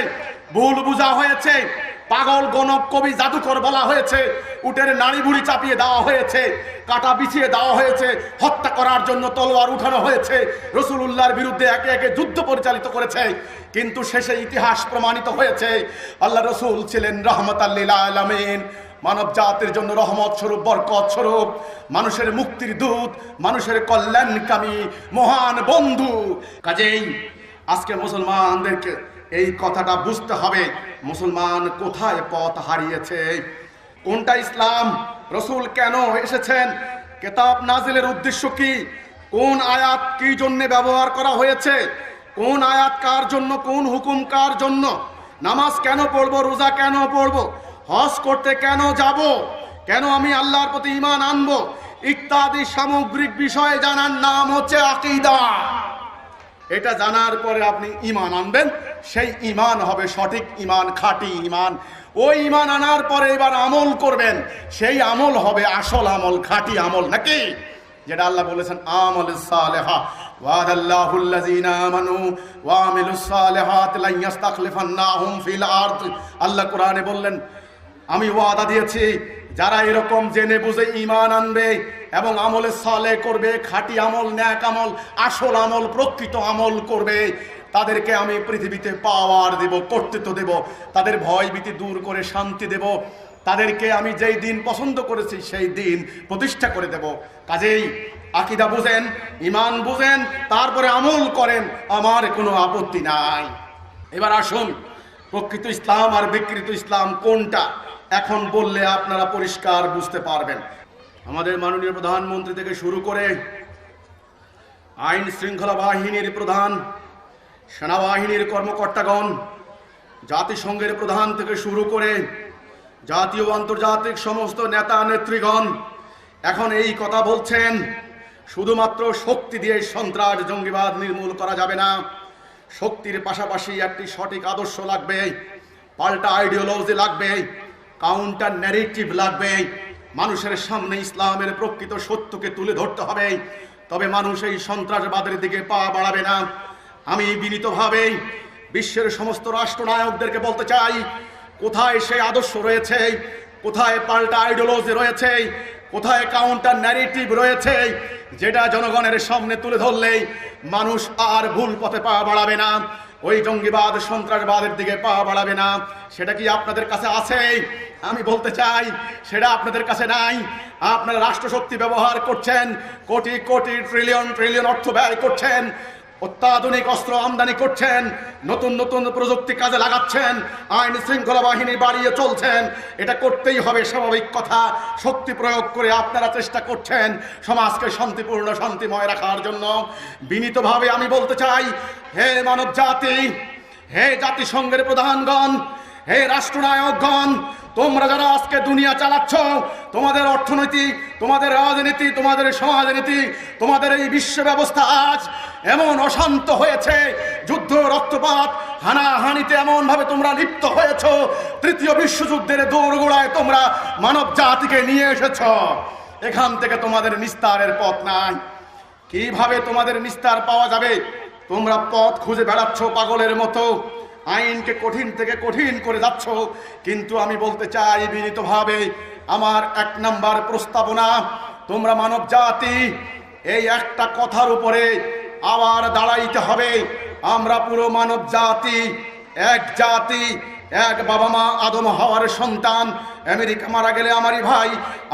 ভুল বুঝা হয়েছে, পাগল, গণক, কবি, জাদুকর বলা হয়েছে, উটের নাড়ি বুড়ি চাপিয়ে দেওয়া হয়েছে, কাটা বিছিয়ে দেওয়া হয়েছে, হত্যা করার জন্য তলোয়ার উঠানো হয়েছে, রাসূলুল্লাহর বিরুদ্ধে একে একে যুদ্ধ পরিচালিত করেছে। কিন্তু শেষে ইতিহাস প্রমাণিত হয়েছে আল্লাহ রাসূল ছিলেন রাহমাতাল লিল আলামিন, মানব জাতির জন্য রহমত স্বরূপ, বরকত স্বরূপ, মানুষের মুক্তির দূত, মানুষের কল্যাণকামী মহান বন্ধু। কাজেই আজকে মুসলমানদেরকে এই কথাটা বুঝতে হবে, মুসলমান কোথায় পথ হারিয়েছে, কোনটা ইসলাম, রাসূল কেন এসেছেন, কিতাব নাজিলের উদ্দেশ্য কি, কোন আয়াত কি জন্য ব্যবহার করা হয়েছে, কোন আয়াত কার জন্য, কোন হুকুম কার জন্য, নামাজ কেন পড়বো, রোজা কেন পড়বো, হজ করতে কেন যাব, কেন আমি আল্লাহর প্রতি ঈমান আনবো, ইত্যাদি সামগ্রিক বিষয় জানার নাম হচ্ছে আকীদা। এটা জানার পরে আপনি ঈমান আনবেন, সেই ঈমান হবে সঠিক ঈমান, খাঁটি ঈমান। ওই ঈমান আনার পরে এবার আমল করবেন, সেই আমল হবে আসল আমল, খাঁটি আমল, নাকি? যেটা আল্লাহ বলেছেন আমালুস সালিহা ওয়াদাল্লাহুল্লাযিনা আমানু ওয়া আমিলুস সালিহাতি লা ইস্তাখলিফান্নাহুম ফিল আরদ। আল্লাহ কোরআনে বললেন আমি ওয়াদা দিয়েছি যারা এরকম জেনে বুঝে ঈমান আনবে এবং আমলে সালেহ করবে, খাঁটি আমল, নেক আমল, আসল আমল, প্রকৃত আমল করবে, তাদেরকে আমি পৃথিবীতে পাওয়ার দেব, কর্তৃত্ব দেব, তাদের ভয় ভীতি দূর করে শান্তি দেব, তাদেরকে আমি যেই দিন পছন্দ করেছি সেই দিন প্রতিষ্ঠা করে দেব। কাজেই আকীদা বুঝেন, ঈমান বুঝেন, তারপরে আমল করেন, আমার কোনো আপত্তি নাই। এবার আসুন প্রকৃত ইসলাম আর বিকৃত ইসলাম কোনটা, এখন বললে আপনারা পরিষ্কার বুঝতে পারবেন। আমাদের মাননীয় প্রধানমন্ত্রী থেকে শুরু করে আইন শৃঙ্খলা বাহিনীর প্রধান, সেনাবাহিনীর কর্মকর্তাগণ, জাতিসংঘের প্রধান থেকে শুরু করে জাতীয় আন্তর্জাতিক সমস্ত নেতা নেত্রীগণ এখন এই কথা বলছেন শুধুমাত্র শক্তি দিয়ে সন্ত্রাস জঙ্গিবাদ নির্মূল করা যাবে না, শক্তির পাশাপাশি একটি সঠিক আদর্শ লাগবে, পাল্টা আইডিওলজি লাগবে, কাউন্টার ন্যারেটিভ লাগবে। মানুষের সামনে ইসলামের প্রকৃত সত্যকে তুলে ধরতে হবে, তবে মানুষ এই সন্ত্রাসবাদের দিকে পা বাড়াবে না। আমি বিনীতভাবে বিশ্বের সমস্ত রাষ্ট্রনায়কদেরকে বলতে চাই, কোথায় সেই আদর্শ রয়েছে, কোথায় পাল্টা আইডিওলজি রয়েছে, কোথায় কাউন্টার ন্যারেটিভ রয়েছে, যেটা জনগণের সামনে তুলে ধরলেই মানুষ আর ভুল পথে পা বাড়াবে না, ওই জঙ্গিবাদ সন্ত্রাসবাদের দিকে পা বাড়াবে না। সেটা কি আপনাদের কাছে আছে? আমি বলতে চাই সেটা আপনাদের কাছে নাই। আপনারা রাষ্ট্রশক্তি ব্যবহার করছেন, কোটি কোটি ট্রিলিয়ন ট্রিলিয়ন অর্থ ব্যয় করছেন, অত্যাধুনিক অস্ত্র আমদানি করছেন, নতুন নতুন প্রযুক্তি কাজে লাগাচ্ছেন, আইন শৃঙ্খলা বাহিনী বাড়িয়ে চলছেন। এটা করতেই হবে, স্বাভাবিক কথা। শক্তি প্রয়োগ করে আপনারা চেষ্টা করছেন সমাজকে শান্তিপূর্ণ শান্তিময় রাখার জন্য। বিনীতভাবে আমি বলতে চাই, হে মানব জাতি, হে জাতিসংঘের প্রধানগণ, হে রাষ্ট্রনায়কগণ, তোমরা যারা আজকে দুনিয়া চালাচ্ছ, তোমাদের অর্থনীতি, তোমাদের রাজনীতি, তোমাদের সমাজনীতি, তোমাদের এই বিশ্ব ব্যবস্থা আজ এমন অশান্ত হয়েছে, যুদ্ধ রক্তপাত হানাহানিতে এমন ভাবে তোমরা লিপ্ত হয়েছ, তৃতীয় বিশ্বযুদ্ধের দোরগোড়ায় তোমরা মানব জাতিকে নিয়ে এসেছ। এখান থেকে তোমাদের নিস্তারের পথ নাই। কিভাবে তোমাদের নিস্তার পাওয়া যাবে? তোমরা পথ খুঁজে বেড়াচ্ছ পাগলের মতো, আইনকে কঠিন থেকে কঠিন করে যাচ্ছ। কিন্তু আমি বলতে চাই বিনীতভাবে, আমার 1 নাম্বার প্রস্তাবনা, তোমরা মানব জাতি এই একটা কথার উপরে আবার দাঁড়াইতে হবে। আমরা পুরো মানব জাতি এক জাতি, এক বাবা মা আদম হাওয়ার সন্তান। আমেরিকা মারা গেলে আমারই ভাই,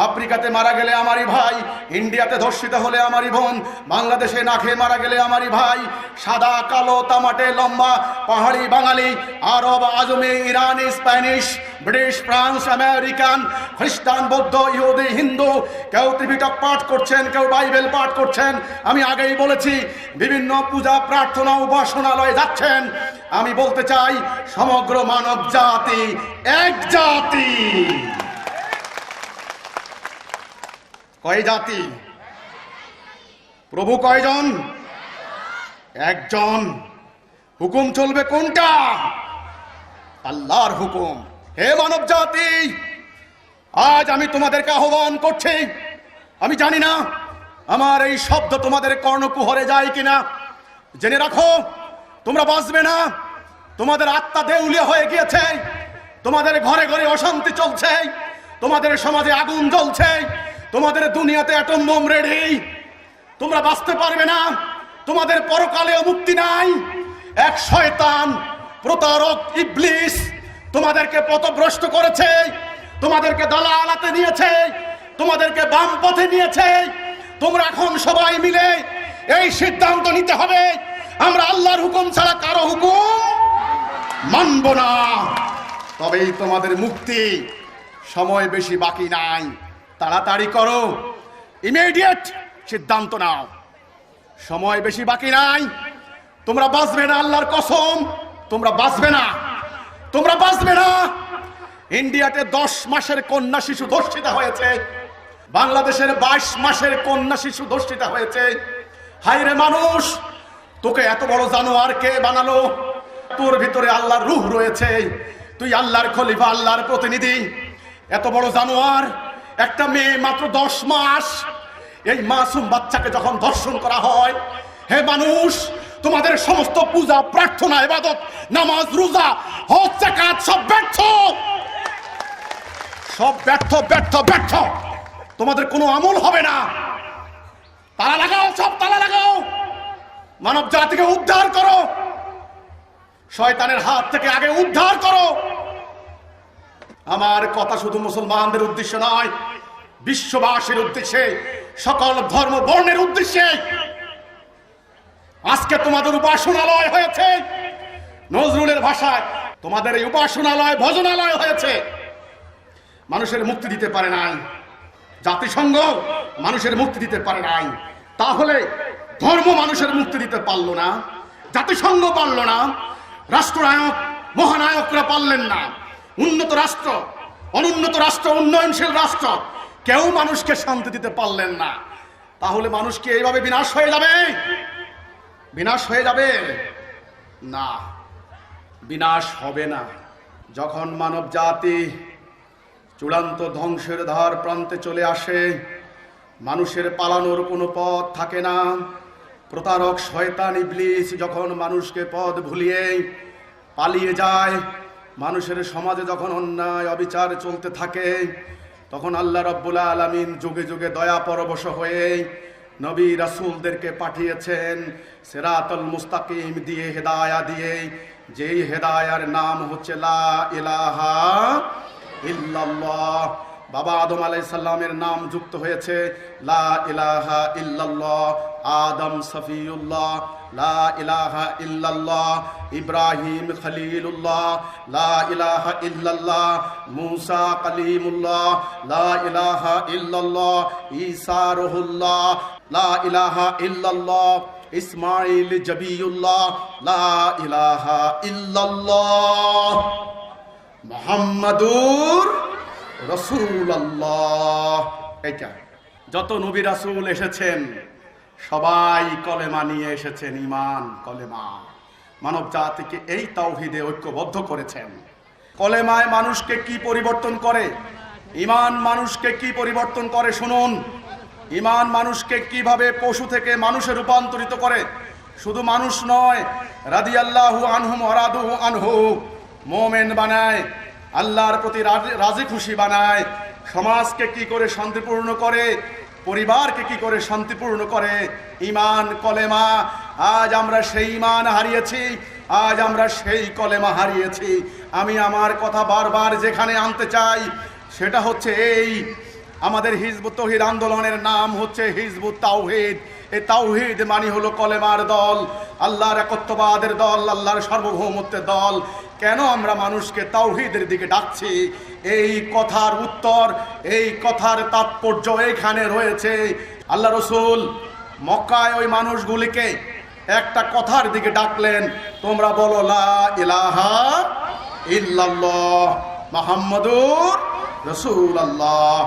আফ্রিকাতে মারা গেলে আমারই ভাই, ইন্ডিয়াতে ধর্ষিত হলে আমারই বোন, বাংলাদেশে না খেয়ে মারা গেলে আমারই ভাই। সাদা কালো তামাটে লম্বা, পাহাড়ি বাঙালি, আরব আজমি, ইরানি, স্প্যানিশ, ব্রিটিশ, ফ্রান্স, আমেরিকান, খ্রিস্টান, বৌদ্ধ, ইহুদি, হিন্দু, কেউ ত্রিপিটক পাঠ করছেন, কেউ বাইবেল পাঠ করছেন। আমি আগেই বলেছি, বিভিন্ন পূজা প্রার্থনা উপাসনালয়ে যাচ্ছেন। আমি বলতে চাই, সমগ্র মানব জাতি এক জাতি। কয় জাতি? প্রভু কয়জন? একজন। হুকুম চলবে কোনটা? আল্লাহর হুকুম। হে মানব জাতি, আজ আমি তোমাদেরকে আহ্বান করছি। আমি জানি না আমার এই শব্দ তোমাদের কর্ণকুহরে যায় কিনা। জেনে রাখো, তোমরা বাঁচবে না। তোমাদের আত্মা দেউলিয়া হয়ে গিয়েছে, তোমাদের ঘরে ঘরে অশান্তি চলছে, তোমাদের সমাজে আগুন জ্বলছে, তোমাদের দুনিয়াতে অ্যাটম বোম রেডি। তোমরা বাঁচতে পারবে না। তোমাদের পরকালেও মুক্তি নাই। এক শয়তান প্রতারক ইবলিস তোমাদেরকে পথভ্রষ্ট করেছে, তোমাদেরকে দালালাতে নিয়েছে, তোমাদেরকে বাম পথে নিয়েছে। তোমরা এখন সবাই মিলে এই সিদ্ধান্ত নিতে হবে, আমরা আল্লাহর হুকুম ছাড়া কারো হুকুম মানব না। তবেই তোমাদের মুক্তি। সময় বেশি বাকি নাই, তাড়াতাড়ি করো, ইমিডিয়েট সিদ্ধান্ত নাও। সময় বেশি বাকি নাই। তোমরা বাঁচবে না, আল্লাহর কসম, তোমরা বাঁচবে না, তোমরা বাঁচবে না। ইন্ডিয়াতে 10 মাসের কন্যা শিশু ধর্ষিত হয়েছে, বাংলাদেশের 22 মাসের কন্যা শিশু ধর্ষিত হয়েছে। হায়রে মানুষ, তোকে এত বড় জানোয়ার কে বানালো? তোর ভিতরে আল্লাহর রূহ রয়েছে, তুই আল্লাহর খলিফা, আল্লাহর প্রতিনিধি। এত বড় জানোয়ার, একটা মেয়ে মাত্র 10 মাস, এই মাসুম বাচ্চাকে যখন ধর্ষণ করা হয়, হে মানুষ, তোমাদের সমস্ত পূজা প্রার্থনা ইবাদত নামাজ রোজা হজ যাকাত সব ব্যর্থ, সব ব্যর্থ ব্যর্থ ব্যর্থ। তোমাদের কোনো আমল হবে না। তালা লাগাও, সব তালা লাগাও। মানব জাতিকে উদ্ধার করো, শয়তানের হাত থেকে আগে উদ্ধার করো। আমার কথা শুধু মুসলমানদের উদ্দেশ্য নয়, বিশ্ববাসীর উদ্দেশ্যে, সকল ধর্ম বর্ণের উদ্দেশ্যে। আজকে তোমাদের উপাসনালয় হয়েছে, নজরুলের ভাষায় তোমাদের এই উপাসনালয় ভজনালয় হয়েছে। মানুষের মুক্তি দিতে পারে নাই, জাতিসংঘ মানুষের মুক্তি দিতে পারে নাই। তাহলে ধর্ম মানুষের মুক্তি দিতে পারলো না, জাতিসংঘ পারলো না, রাষ্ট্রনায়ক মহানায়করা পারলেন না, উন্নত রাষ্ট্র অনুন্নত রাষ্ট্র উন্নয়নশীল রাষ্ট্র কেউ মানুষকে শান্তি দিতে পারলেন না। তাহলে মানুষ কি এইভাবে বিনাশ হয়ে যাবে? বিনাশ হয়ে যাবে না, বিনাশ হবে না। যখন মানব জাতি চূড়ান্ত ধ্বংসের ধার প্রান্তে চলে আসে, মানুষের পালানোর কোনো পথ থাকে না। প্রতারক শয়তান ইবলিস যখন মানুষকে পথ ভুলিয়ে পালিয়ে যায়, মানুষের সমাজে যখন অন্যায় অবিচার চলতে থাকে, তখন আল্লাহ রাব্বুল আলামিন যুগে যুগে দয়া পরবশ হয়ে নবী রাসূলদেরকে পাঠিয়েছেন সিরাতুল মুস্তাকিম দিয়ে, হেদায়া দিয়ে। যেই হেদায়ার নাম হচ্ছে লা ইলাহা ইল্লাল্লাহ। বাবা আদম আলাইহিস সালামের নাম যুক্ত হয়েছে লা ইলাহা ইল্লাল্লাহ। আদম সফিউল্লাহ, লা ইলাহা ইল্লাল্লাহ। ইব্রাহিম খলিলুল্লাহ, লা ইলাহা ইল্লাল্লাহ। মুসা কালিমুল্লাহ, লা ইলাহা ইল্লাল্লাহ। ঈসা রুহুল্লাহ, লা ইলাহা ইল্লাল্লাহ। ইসমাইল জবিউল্লাহ, লা ইলাহা ইল্লাল্লাহ। মুহাম্মাদুর রাসূলুল্লাহ। এটা যত নবী রাসূল এসেছেন সবাই কলেমা নিয়ে এসেছেন, ঈমান কলেমা। মানব জাতিকে এই তাওহীদে ঐক্যবদ্ধ করেছেন। কলেমায় মানুষকে কি পরিবর্তন করে, ঈমান মানুষকে কি পরিবর্তন করে শুনুন। ঈমান মানুষকে কিভাবে পশু থেকে মানুষে রূপান্তরিত করে। শুধু মানুষ নয়, রাদিয়াল্লাহু আনহুম ওয়া রাদু আনহু, মুমিন বানায়, আল্লাহর প্রতি রাজি খুশি বানায়। সমাজকে কি করে শান্তিপূর্ণ করে, পরিবারকে কি করে শান্তিপূর্ণ করে। ঈমান কলেমা। আজ আমরা সেই ঈমান হারিয়েছি, আজ আমরা সেই কলেমা হারিয়েছি। আমি আমার কথা বারবার যেখানে আনতে চাই সেটা হচ্ছে এই, আমাদের হিজবুত তাওহীদ আন্দোলনের নাম হচ্ছে হিজবুত তাওহীদ। এই তাওহীদ মানে হলো কলেমার দল, আল্লাহর একত্ববাদের দল, আল্লাহর সার্বভৌমত্বের দল। কেন আমরা মানুষকে তাওহীদের দিকে ডাকছি? এই কথার উত্তর, এই কথার তাৎপর্য এখানে রয়েছে। আল্লাহ রাসূল মক্কায় ওই মানুষগুলিকে একটা কথার দিকে ডাকলেন, তোমরা বলো লা ইলাহা ইল্লাল্লাহ মুহাম্মাদুর রাসূলুল্লাহ।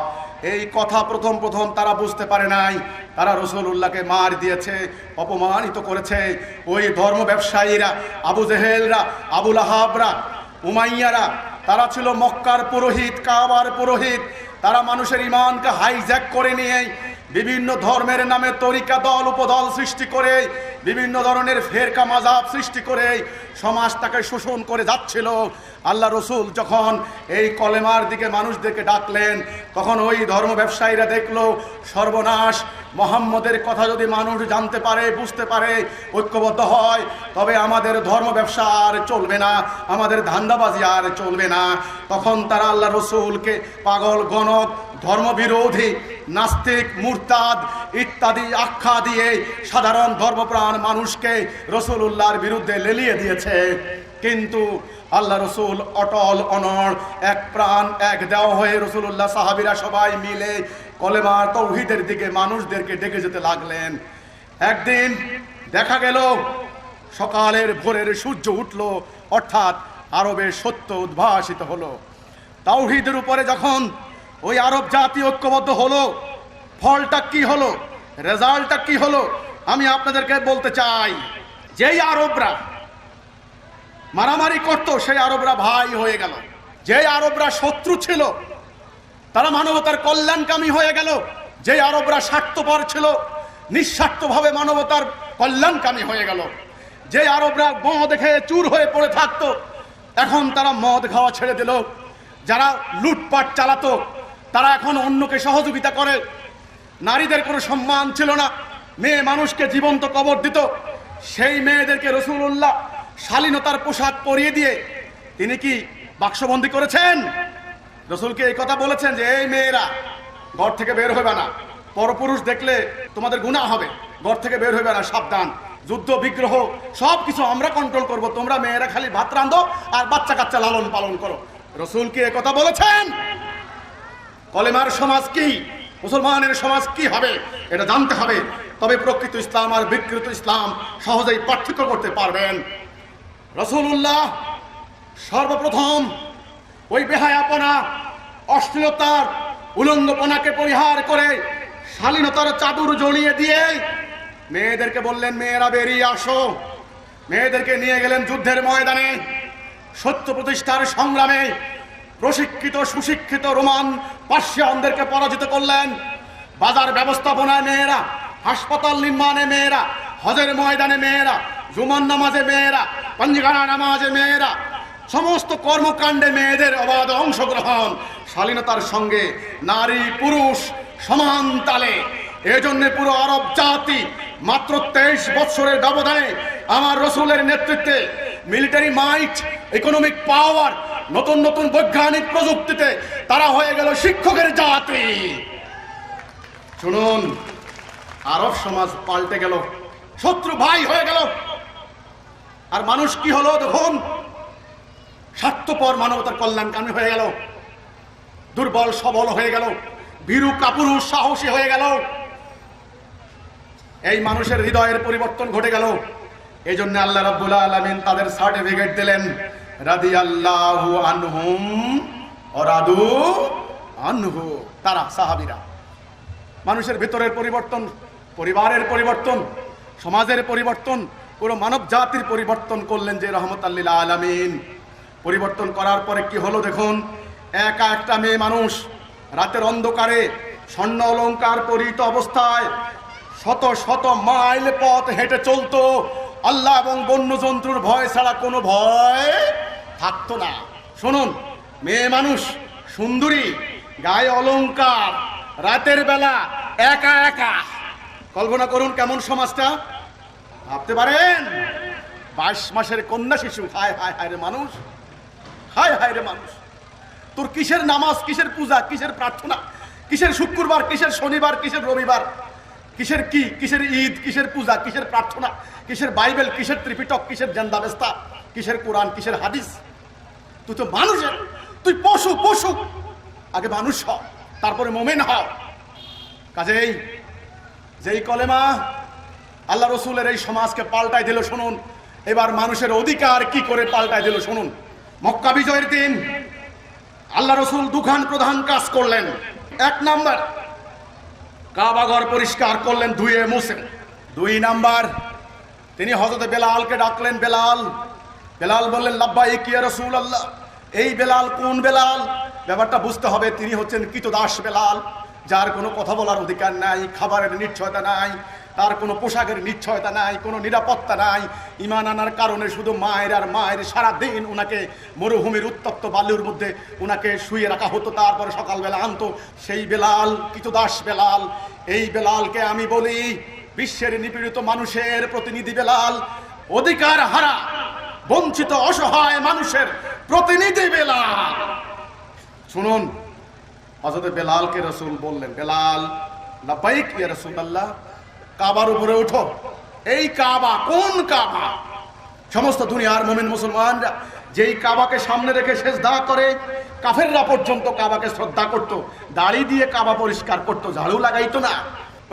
এই কথা প্রথম প্রথম তারা বুঝতে পারে নাই। তারা রাসূলুল্লাহকে মার দিয়েছে, অপমানিত করেছে। ওই ধর্ম ব্যবসায়ীরা, আবু জেহেলরা, আবু লাহাবরা, উমাইয়ারা, তারা ছিল মক্কার পুরোহিত, কাবার পুরোহিত। তারা মানুষের ঈমানকে হাইজ্যাক করে নিয়ে বিভিন্ন ধর্মের নামে তরিকা দল উপদল সৃষ্টি করে, বিভিন্ন ধরনের ফেরকা মাযহাব সৃষ্টি করে সমাজটাকে শোষণ করে যাচ্ছিল। আল্লাহ রসুল যখন এই কলেমার দিকে মানুষদেরকে ডাকলেন, তখন ওই ধর্ম ব্যবসায়ীরা দেখলো সর্বনাশ, মুহাম্মদের কথা যদি মানুষ জানতে পারে, বুঝতে পারে, ঐক্যবদ্ধ হয়, তবে আমাদের ধর্ম ব্যবসা আর চলবে না, আমাদের ধান্দাবাজি আর চলবে না। তখন তারা আল্লাহ রসুলকে পাগল, গণক, ধর্মবিরোধী, নাস্তিক, মুরতাদ ইত্যাদি আখ্যা দিয়ে সাধারণ ধর্মপ্রাণ মানুষকে রসুলুল্লাহর বিরুদ্ধে লেলিয়ে দিয়েছে। কিন্তু আল্লাহ রসুল অটল অনড়, এক প্রাণ এক দেওয়া হয়ে রসুলুল্লাহ সাহাবীরা সবাই মিলে কলেমা তাওহীদের দিকে মানুষদেরকে ডেকে যেতে লাগলেন। একদিন দেখা গেল সকালের ভোরের সূর্য উঠল, অর্থাৎ আরবের সত্য উদ্ভাসিত হলো। তাওহীদের উপরে যখন ওই আরব জাতি ঐক্যবদ্ধ হলো, ফলটা কি হলো, রেজাল্টটা কি হলো, আমি আপনাদেরকে বলতে চাই। যেই আরবরা মারামারি করত, সেই আরবরা ভাই হয়ে গেল। যেই আরবরা শত্রু ছিল, তারা মানবতার কল্যাণকামী হয়ে গেল। যেই আরবরা স্বার্থপর ছিল, নিঃস্বার্থভাবে মানবতার কল্যাণকামী হয়ে গেল। যে আরবরা মদ খেয়ে চুর হয়ে পড়ে থাকতো, এখন তারা মদ খাওয়া ছেড়ে দিল। যারা লুটপাট চালাতো, তারা এখন অন্যকে সহযোগিতা করে। নারীদের কোনো সম্মান ছিল না, মেয়ে মানুষকে জীবন্ত কবর দিত। সেই মেয়েদেরকে রাসূলুল্লাহ শালীনতার পোশাক পরিয়ে দিয়ে তিনি কি বাক্সবন্দি করেছেন? রাসূলকে এই কথা বলেছেন যে এই মেয়েরা ঘর থেকে বের হবে না, পরপুরুষ দেখলে তোমাদের গুনাহ হবে, ঘর থেকে বের হবে না, সাবধান। যুদ্ধ বিগ্রহ সব কিছু আমরা কন্ট্রোল করব, তোমরা মেয়েরা খালি ভাত রাঁধো আর বাচ্চা কাচ্চা লালন পালন করো। রাসূল কি এই কথা বলেছেন? কলেমার সমাজ কি, মুসলমানের সমাজ কি হবে এটা জানতে হবে, তবে প্রকৃত ইসলাম আর বিকৃত ইসলাম সহজেই পার্থক্য করতে পারবেন। রাসূলুল্লাহ সর্বপ্রথম ওই বেহায়াপনা, অশ্লীলতার, উলঙ্গপনাকে পরিহার করে শালীনতার চাদর জড়িয়ে দিয়ে মেয়েদেরকে বললেন, মেয়েরা বেরিয়ে আসো। মেয়েদেরকে নিয়ে গেলেন যুদ্ধের ময়দানে, সত্য প্রতিষ্ঠার সংগ্রামে। প্রশিক্ষিত সুশিক্ষিত রোমান পার্সিয়ানদেরকে পরাজিত করলেন। বাজার ব্যবস্থাপনায় মেয়েরা, হাসপাতাল নির্মাণে মেয়েরা, হজের ময়দানে মেয়েরা, জুমার নামাজে মেয়েরা, পঞ্জগানা নামাজে মেয়েরা, সমস্ত কর্মকাণ্ডে মেয়েদের অবাধ অংশগ্রহণ, শালীনতার সঙ্গে নারী পুরুষ সমান তালে। এজন্য পুরো আরব জাতি মাত্র 23 বছরের ব্যবধানে আমার রসুলের নেতৃত্বে মিলিটারি মাইট, ইকোনমিক পাওয়ার, নতুন নতুন বৈজ্ঞানিক প্রযুক্তিতে তারা হয়ে গেল শিক্ষকের জাতি। শুনুন, আরব সমাজ পাল্টে গেল, শত্রু ভাই হয়ে গেল। আর মানুষ কি হলো দেখুন, স্বার্থপর মানবতার কল্যাণকামী হয়ে গেল, দুর্বল সবল হয়ে গেল, ভীরু কাপুরুষ সাহসী হয়ে গেল। এই মানুষের হৃদয়ের পরিবর্তন ঘটে গেল। এই জন্য আল্লাহ রাব্বুল আলামিন তাদের সার্টিফিকেট দিলেন, রাদিয়াল্লাহু আনহুম ওয়া রাদু আনহু। তারা সাহাবীরা মানুষের ভিতরের পরিবর্তন, পরিবারের পরিবর্তন, সমাজের পরিবর্তন, পুরো মানব জাতির পরিবর্তন করলেন যে রহমতুল লিল আলামিন। পরিবর্তন করার পরে কি হলো দেখুন, একা একটা মেয়ে মানুষ রাতের অন্ধকারে স্বর্ণ অলংকার পরিহিত অবস্থায় শত শত মাইল পথ হেঁটে চলতো। আল্লাহ এবং বন্যজন্তুর ভয় ছাড়া কোনো ভয় থাকতো না। শুনুন, মেয়ে মানুষ সুন্দরী, গায়ে অলংকার, রাতের বেলা একা একা। কল্পনা করুন কেমন সমাজটা, ভাবতে পারেন? 22 মাসের কন্যা শিশু। হায় হায় হায় রে মানুষ, হায় হায় রে মানুষ। তোর কিসের নামাজ, কিসের পূজা, কিসের প্রার্থনা, কিসের শুক্রবার, কিসের শনিবার, কিসের রবিবার, কিসের কি, কিসের ঈদ, কিসের পূজা, কিসের প্রার্থনা, কিসের বাইবেল, কিসের ত্রিপিটক, কিসের জেন্দাবেস্তা, কিসের কোরআন, কিসের হাদিস? তুই তো মানুষের, তুই পশু। পশু আগে মানুষ হ, তারপরে মোমেন হ। কাজেই যেই কলেমা আল্লাহ রসুলের এই সমাজকে পাল্টাই দিল, শুনুন এবার মানুষের অধিকার কি করে পাল্টাই দিল শুনুন। মক্কা বিজয়ের দিন আল্লাহ রসুল দুখান প্রধান কাজ করলেন। 1 নাম্বার, কাবা ঘর পরিষ্কার করলেন ধুয়ে মুছে। 2 নাম্বার, তিনি হযরত বেলালকে ডাকলেন। বেলাল বললেন, লাব্বাইক ইয়া রাসূলুল্লাহ। এই বেলাল কোন বেলাল? ব্যাপারটা বুঝতে হবে। তিনি হচ্ছেন কৃতদাস বেলাল, যার কোনো কথা বলার অধিকার নাই, খাবারের নিশ্চয়তা নাই, তার কোনো পোশাকের নিশ্চয়তা নাই, কোনো নিরাপত্তা নাই। ঈমান আনার কারণে শুধু মায়ের আর মায়ের, সারাদিন উনাকে মরুভূমির উত্তপ্ত বালুর মধ্যে উনাকে শুয়ে রাখা হতো, তারপরে সকালবেলা আনতো। সেই বেলাল কৃতদাস বেলাল। এই বেলালকে আমি বলি বিশ্বের নিপীড়িত মানুষের প্রতিনিধি বেলাল, অধিকার হারা বঞ্চিত অসহায় মানুষের প্রতিনিধি বেলাল। শুনুন, হযরত বেলালকে রাসূল বললেন, বেলাল লাব্বাইক ইয়া রাসূলুল্লাহ, কাবার উপরে ওঠো। এই কাবা কোন কাবা? সমস্ত দুনিয়ার মুমিন মুসলমানরা যেই কাবাকে সামনে রেখে সেজদা করে, কাফেররা পর্যন্ত কাবাকে শ্রদ্ধা করত, দাড়ি দিয়ে কাবা পরিষ্কার করত, ঝাড়ু লাগাইতো না।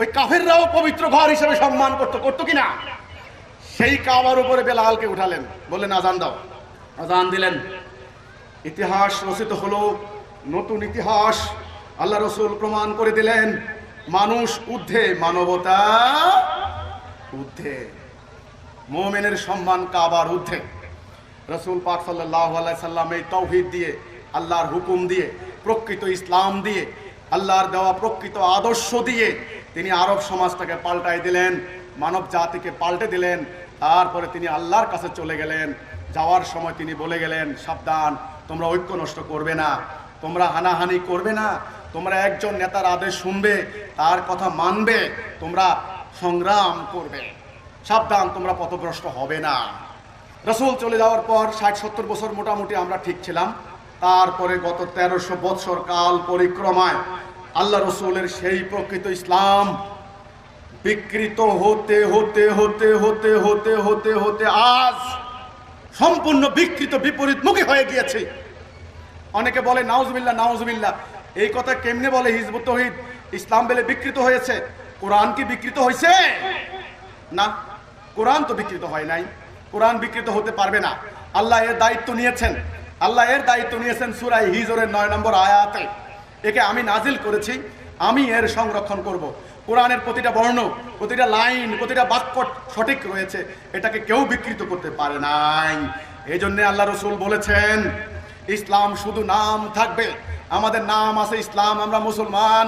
ওই কাফেররাও পবিত্র ঘর হিসেবে সম্মান করতো কিনা? সেই কাবার উপরে বেলালকে উঠালেন, বললেন আজান দাও। আজান দিলেন। ইতিহাস রচিত হলো, নতুন ইতিহাস। আল্লাহ রসুল প্রমাণ করে দিলেন, মানুষ ঊর্ধ্বে, মানবতা ঊর্ধ্বে, মুমিনের সম্মান কাবার ঊর্ধ্বে। রসুল পাক সাল্লাল্লাহু আলাইহি সাল্লাম এই তাওহীদ দিয়ে, আল্লাহর হুকুম দিয়ে, প্রকৃত ইসলাম দিয়ে, আল্লাহর দেওয়া প্রকৃত আদর্শ দিয়ে তিনি আরব সমাজটাকে পাল্টাই দিলেন, মানব জাতিকে পাল্টে দিলেন। তারপরে তিনি আল্লাহর কাছে চলে গেলেন। যাওয়ার সময় তিনি বলে গেলেন, সাবধান, তোমরা ঐক্য নষ্ট করবে না, তোমরা হানাহানি করবে না, তোমরা একজন নেতার আদেশ শুনবে, তার কথা মানবে, তোমরা সংগ্রাম করবে, সাবধান, তোমরা পথভ্রষ্ট হবে না। রাসূল চলে যাওয়ার পর 60-70 বছর মোটামুটি আমরা ঠিক ছিলাম। তারপরে গত 1300 বৎসর কাল পরিক্রমায় আল্লাহ রসুলের সেই প্রকৃত ইসলাম বিকৃত হতে হতে হতে হতে হতে হতে হতে আজ সম্পূর্ণ বিকৃত বিপরীতমুখী হয়ে গিয়েছে। অনেকে বলে নাউজুবিল্লাহ নাউজুবিল্লাহ, এই কথা কেমনে বলে? হিজবুত তাওহীদ ইসলাম বলে বিকৃত হয়েছে। কোরআন কি বিকৃত হয়েছে? না, কোরআন তো বিকৃত হয় নাই, কোরআন বিকৃত হতে পারবে না। আল্লাহ এর দায়িত্ব নিয়েছেন, আল্লাহ এর দায়িত্ব নিয়েছেন সূরা হিজরের 9 নম্বর আয়াতে। একে আমি নাজিল করেছি, আমি এর সংরক্ষণ করব। কোরআনের প্রতিটা বর্ণ, প্রতিটা লাইন, প্রতিটা বাক্য সঠিক রয়েছে, এটাকে কেউ বিকৃত করতে পারে নাই। এই জন্য আল্লাহ রসুল বলেছেন, ইসলাম শুধু নাম থাকবে, আমাদের নাম আছে ইসলাম, আমরা মুসলমান।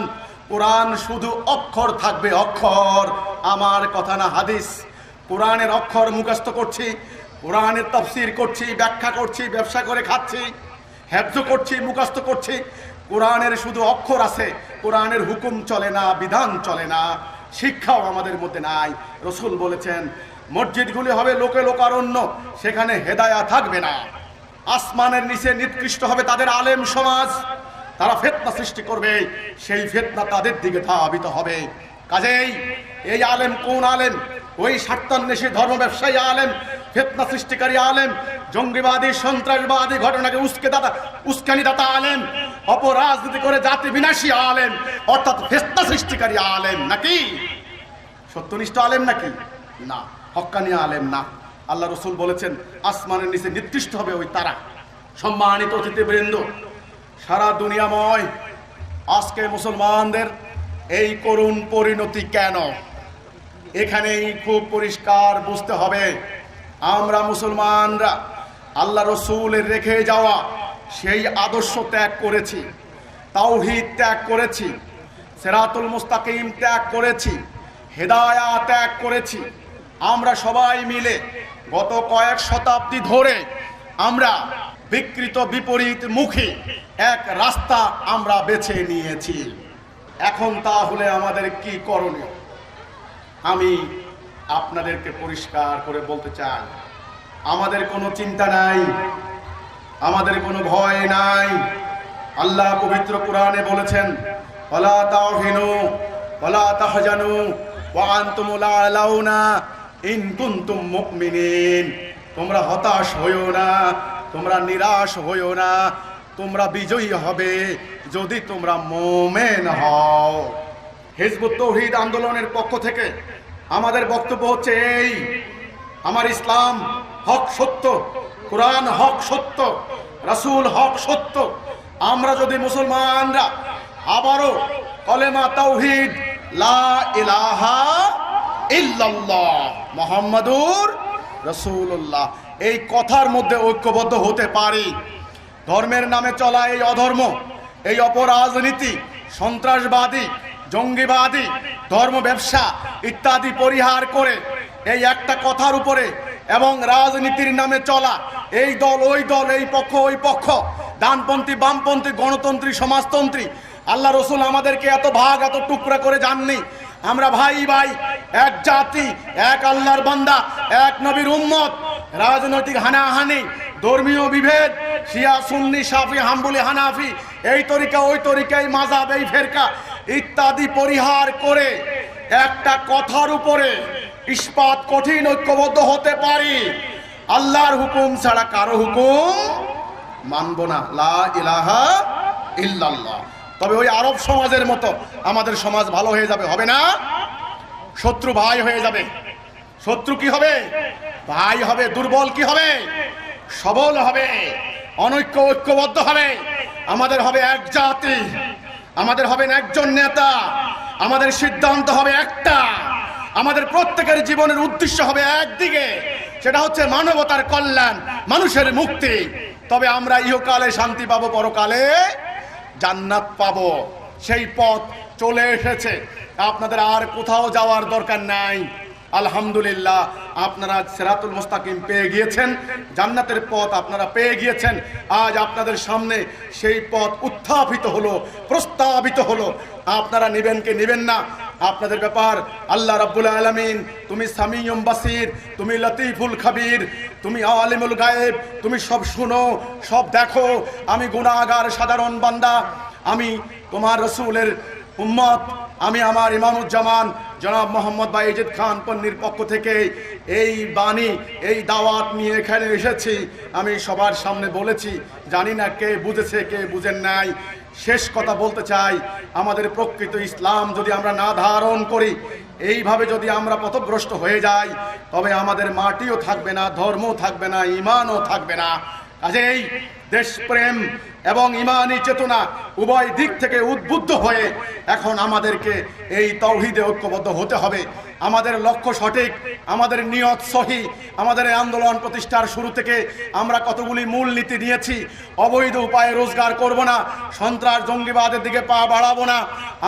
কোরআন শুধু অক্ষর থাকবে, অক্ষর, আমার কথা না হাদিস। কোরআনের অক্ষর মুখস্থ করছি, কোরআনের তাফসীর করছি, ব্যাখ্যা করছি, ব্যবসা করে খাচ্ছি, হেফজ করছি, মুখস্থ করছি। কোরআনের শুধু অক্ষর আছে, কোরআনের হুকুম চলে না, বিধান চলে না, শিক্ষাও আমাদের মধ্যে নাই। রসুল বলেছেন মসজিদগুলি হবে লোকে লোকারণ্য, সেখানে হেদায়া থাকবে না। আসমানের নিচে নিকৃষ্ট হবে তাদের আলেম সমাজ, তারা ফিতনা সৃষ্টি করবে, সেই ফিতনা তাদের দিকে ধাবিত হবে। কাজেই এই আলেম কোন আলেম? ওই স্বার্থান্বেষী ধর্ম ব্যবসায়ী আলেম, ফিতনা সৃষ্টিকারী আলেম, জঙ্গিবাদী সন্ত্রাসবাদী ঘটনাকে উস্কানিদাতা আলেম, অপরাজনীতি করে জাতি বিনাশী আলেম, অর্থাৎ ফিতনা সৃষ্টিকারী আলেম নাকি? সত্যনিষ্ঠ আলেম নাকি? না, হক্কানি আলেম না। আল্লাহ রসুল বলেছেন আসমানের নিচে নিকৃষ্ট হবে ওই তারা। সম্মানিত অতিথিবৃন্দ, সারা দুনিয়াময় আজকে মুসলমানদের এই করুণ পরিণতি কেন? এখানেই খুব পরিষ্কার বুঝতে হবে, আমরা মুসলমানরা আল্লাহ রসুলের রেখে যাওয়া সেই আদর্শ ত্যাগ করেছি, তাওহীদ ত্যাগ করেছি, সিরাতুল মুস্তাকিম ত্যাগ করেছি, হেদায়াত ত্যাগ করেছি। আমরা সবাই মিলে গত কয়েক শতাব্দী ধরে আমরা বিকৃত বিপরীত মুখী এক রাস্তা আমরা বেছে নিয়েছি। এখন তাহলে আমাদের কি করণীয়? আমি আপনাদেরকে পরিষ্কার করে বলতে চাই, আমাদের কোনো চিন্তা নাই, আমাদের কোনো ভয় নাই। আল্লাহ পবিত্র কোরআনে বলেছেন ওয়ালা তাহিনু ওয়ালা তাহজানু ওয়া আনতুমুল আলাউনা ইন কুনতুম মুমিনিন। তোমরা হতাশ হইও না, তোমরা নিরাশ হইও না, তোমরা বিজয়ী হবে যদি তোমরা মুমিন হও। হিজবুত তাওহীদ আন্দোলনের পক্ষ থেকে আমাদের বক্তব্য হচ্ছে এই, আমার ইসলাম হক সত্য, কোরআন হক সত্য, রাসূল হক সত্য। আমরা যদি মুসলমানরা আবারও কলেমা তাওহীদ লা ইলাহা ইল্লাল্লাহ মুহাম্মাদুর রাসূলুল্লাহ এই কথার মধ্যে ঐক্যবদ্ধ হতে পারি, ধর্মের নামে চলা এই অধর্ম, এই অপরাজনীতি, সন্ত্রাসবাদী, জঙ্গিবাদী, ধর্ম ব্যবসা ইত্যাদি পরিহার করে এই একটা কথার উপরে এবং রাজনীতির নামে চলা এই দল ওই দল, এই পক্ষ ওই পক্ষ, ডানপন্থী বামপন্থী, গণতন্ত্রী সমাজতন্ত্রী, আল্লাহ রসুল আমাদেরকে এত ভাগ এত টুকরা করে যাননি। আমরা ভাই ভাই, এক জাতি, এক আল্লাহর বান্দা, এক নবীর উম্মত। রাজনৈতিক হানাহানি, ধর্মীয় বিভেদ, শিয়া সুন্নি শাফি হাম্বলি হানাফি, এই তরিকা ওই তরিকা, এই মাযহাব এই ফেরকা ইত্যাদি পরিহার করে একটা কথার উপরে ইস্পাত কঠিন ঐক্যবদ্ধ হতে পারি। আল্লাহর হুকুম ছাড়া কারো হুকুম মানব না, লা ইলাহা ইল্লাল্লাহ। তবে ওই আরব সমাজের মতো আমাদের সমাজ ভালো হয়ে যাবে? হবে না। শত্রু ভাই হয়ে যাবে। শত্রু কি হবে? ভাই হবে। দুর্বল কি হবে? সবল হবে। অনৈক্য ঐক্যবদ্ধ হবে। আমাদের হবে এক জাতি, আমাদের হবেন একজন নেতা, আমাদের সিদ্ধান্ত হবে একটা, আমাদের প্রত্যেকের জীবনের উদ্দেশ্য হবে একদিকে, সেটা হচ্ছে মানবতার কল্যাণ, মানুষের মুক্তি। তবে আমরা ইহকালে শান্তি পাবো, পরকালে জান্নাত পাবো। সেই পথ চলে এসেছে, আপনাদের আর কোথাও যাওয়ার দরকার নাই। আলহামদুলিল্লাহ, আপনারা সিরাতুল মুস্তাকিম পেয়ে গিয়েছেন, জান্নাতের পথ আপনারা পেয়ে গিয়েছেন। আজ আপনাদের সামনে সেই পথ উত্থাপিত হলো, প্রস্তাবিত হলো। আপনারা নেবেন কি নেবেন না আপনাদের ব্যাপার। আল্লাহ রাব্বুল আলামিন, তুমি সামিউম বাসির, তুমি লতিফুল খাবির, তুমি আলিমুল গায়েব, তুমি সব শুনো, সব দেখো। আমি গুনাহগার সাধারণ বান্দা, আমি তোমার রসুলের উম্মত, আমি আমার ইমামুজ্জামান জনাব মোহাম্মদ বাইজিদ খান পন্নীর পক্ষ থেকে এই বাণী, এই দাওয়াত নিয়ে এখানে এসেছি। আমি সবার সামনে বলেছি, জানি না কে বুঝেছে কে বুঝেন নাই। শেষ কথা বলতে চাই, আমাদের প্রকৃত ইসলাম যদি আমরা না ধারণ করি, এইভাবে যদি আমরা পথভ্রষ্ট হয়ে যাই, তবে আমাদের মাটিও থাকবে না, ধর্মও থাকবে না, ঈমানও থাকবে না। কাজেই দেশপ্রেম এবং ঈমানী চেতনা উভয় দিক থেকে উদ্বুদ্ধ হয়ে এখন আমাদেরকে এই তাওহীদে ঐক্যবদ্ধ হতে হবে। আমাদের লক্ষ্য সঠিক, আমাদের নিয়ত সহি। আমাদের এই আন্দোলন প্রতিষ্ঠার শুরু থেকে আমরা কতগুলি মূল নীতি নিয়েছি। অবৈধ উপায়ে রোজগার করব না, সন্ত্রাস জঙ্গিবাদের দিকে পা বাড়াবো না,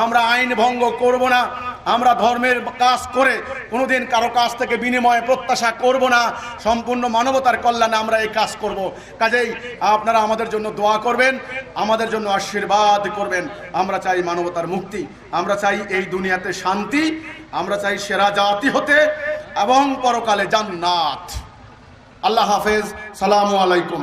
আমরা আইন ভঙ্গ করব না, আমরা ধর্মের কাজ করে কোনোদিন কারো কাছ থেকে বিনিময়ে প্রত্যাশা করব না, সম্পূর্ণ মানবতার কল্যাণে আমরা এই কাজ করব। কাজেই আপনারা আমাদের জন্য দোয়া করবেন, আমাদের জন্য আশীর্বাদ করবেন। আমরা চাই মানবতার মুক্তি, আমরা চাই এই দুনিয়াতে শান্তি, আমরা চাই সেরা জাতি হতে এবং পরকালে জান্নাত। আল্লাহ হাফেজ, সালামু আলাইকুম।